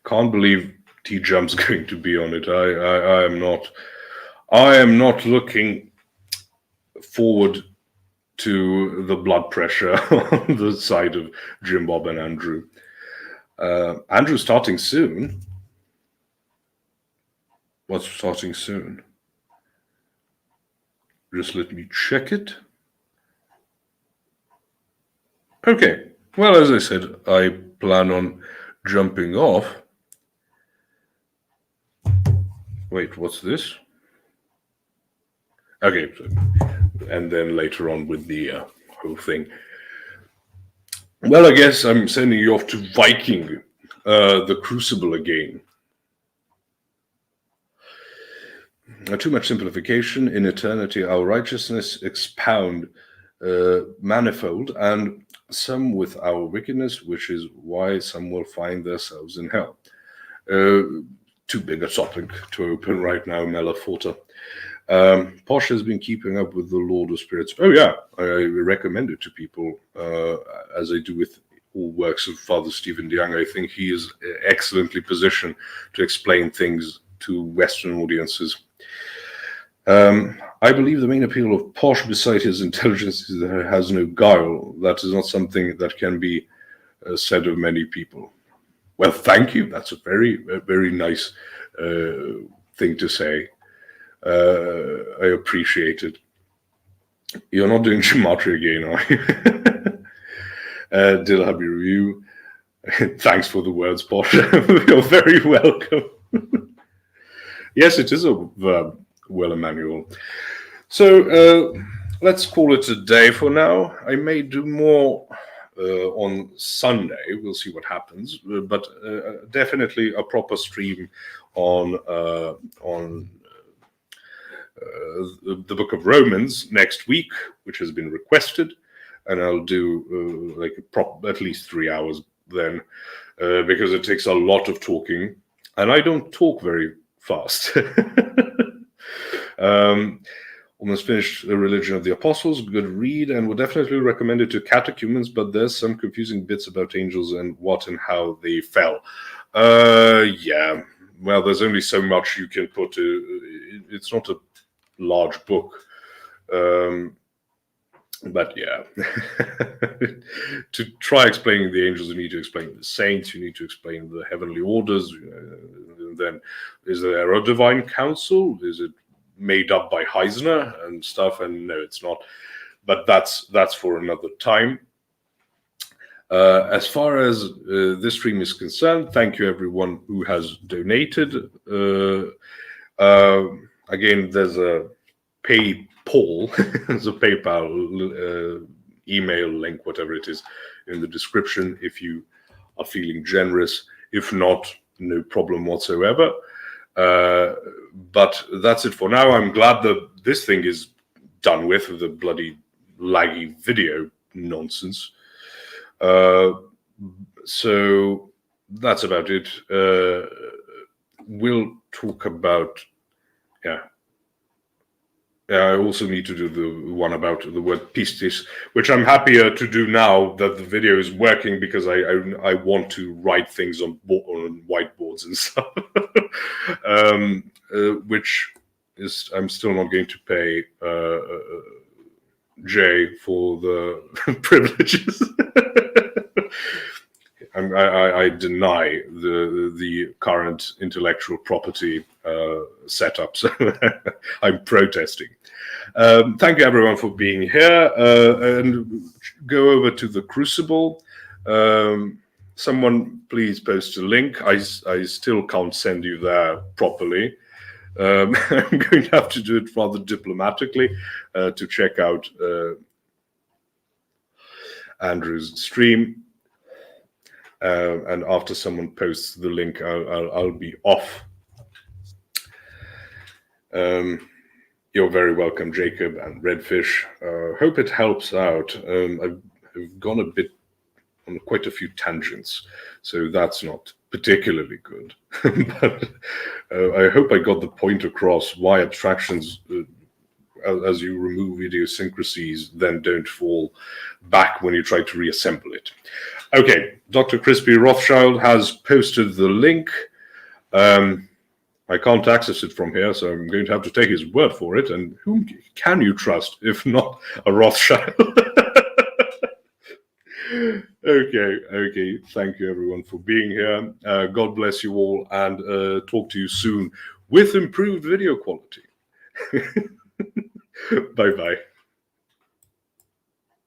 Can't believe T-Jump's going to be on it. I am not. I am not looking forward to the blood pressure on the side of Jim Bob and Andrew. Andrew starting soon. What's starting soon? Just let me check it. Okay. Well, as I said, I plan on jumping off. Wait, what's this? Okay, and then later on with the whole thing. Well, I guess I'm sending you off to Viking, the Crucible again. Too much simplification. In eternity, our righteousness expound manifold, and some with our wickedness, which is why some will find themselves in hell. Too big a topic to open right now, Melaforta. Posh has been keeping up with the Lord of Spirits. Oh yeah, I recommend it to people, as I do with all works of Father Stephen DeYoung. I think he is excellently positioned to explain things to Western audiences. I believe the main appeal of Posh, beside his intelligence, is that he has no guile. That is not something that can be said of many people. Well, thank you. That's a very nice thing to say. I appreciate it. You're not doing gematria again, are you? Dilhabi review. Thanks for the words, Posh. You're very welcome. Yes, it is a verb, well, Emmanuel. So let's call it a day for now. I may do more on Sunday. We'll see what happens, but definitely a proper stream on the Book of Romans next week, which has been requested, and I'll do like at least 3 hours then, because it takes a lot of talking, and I don't talk very fast. Almost finished The Religion of the Apostles, good read, and would definitely recommend it to catechumens, but there's some confusing bits about angels and what and how they fell. Yeah, well, there's only so much you can put. It's not a large book. But yeah, to try explaining the angels, you need to explain the saints, you need to explain the heavenly orders. And then, is there a divine council? Is it made up by Heisner and stuff? And no, it's not. But that's for another time. As far as this stream is concerned, thank you everyone who has donated. Again, there's a there's a PayPal email link, whatever it is, in the description if you are feeling generous. If not, no problem whatsoever. But that's it for now. I'm glad that this thing is done with the bloody laggy video nonsense. So that's about it. We'll talk about, I also need to do the one about the word pistis, which I'm happier to do now that the video is working, because I want to write things on whiteboards and stuff, which is, I'm still not going to pay Jay for the privileges. I deny the current intellectual property setup, so I'm protesting. Thank you everyone for being here, and go over to the Crucible. Someone please post a link. I still can't send you there properly. I'm going to have to do it rather diplomatically to check out Andrew's stream. And after someone posts the link, I'll be off. You're very welcome, Jacob and Redfish. Hope it helps out. I've gone a bit on quite a few tangents, so that's not particularly good. But I hope I got the point across why abstractions, as you remove idiosyncrasies, then don't fall back when you try to reassemble it. Okay, Dr. Crispy Rothschild has posted the link. I can't access it from here, so I'm going to have to take his word for it. And whom can you trust if not a Rothschild? Okay. Thank you, everyone, for being here. God bless you all, and talk to you soon with improved video quality. Bye-bye.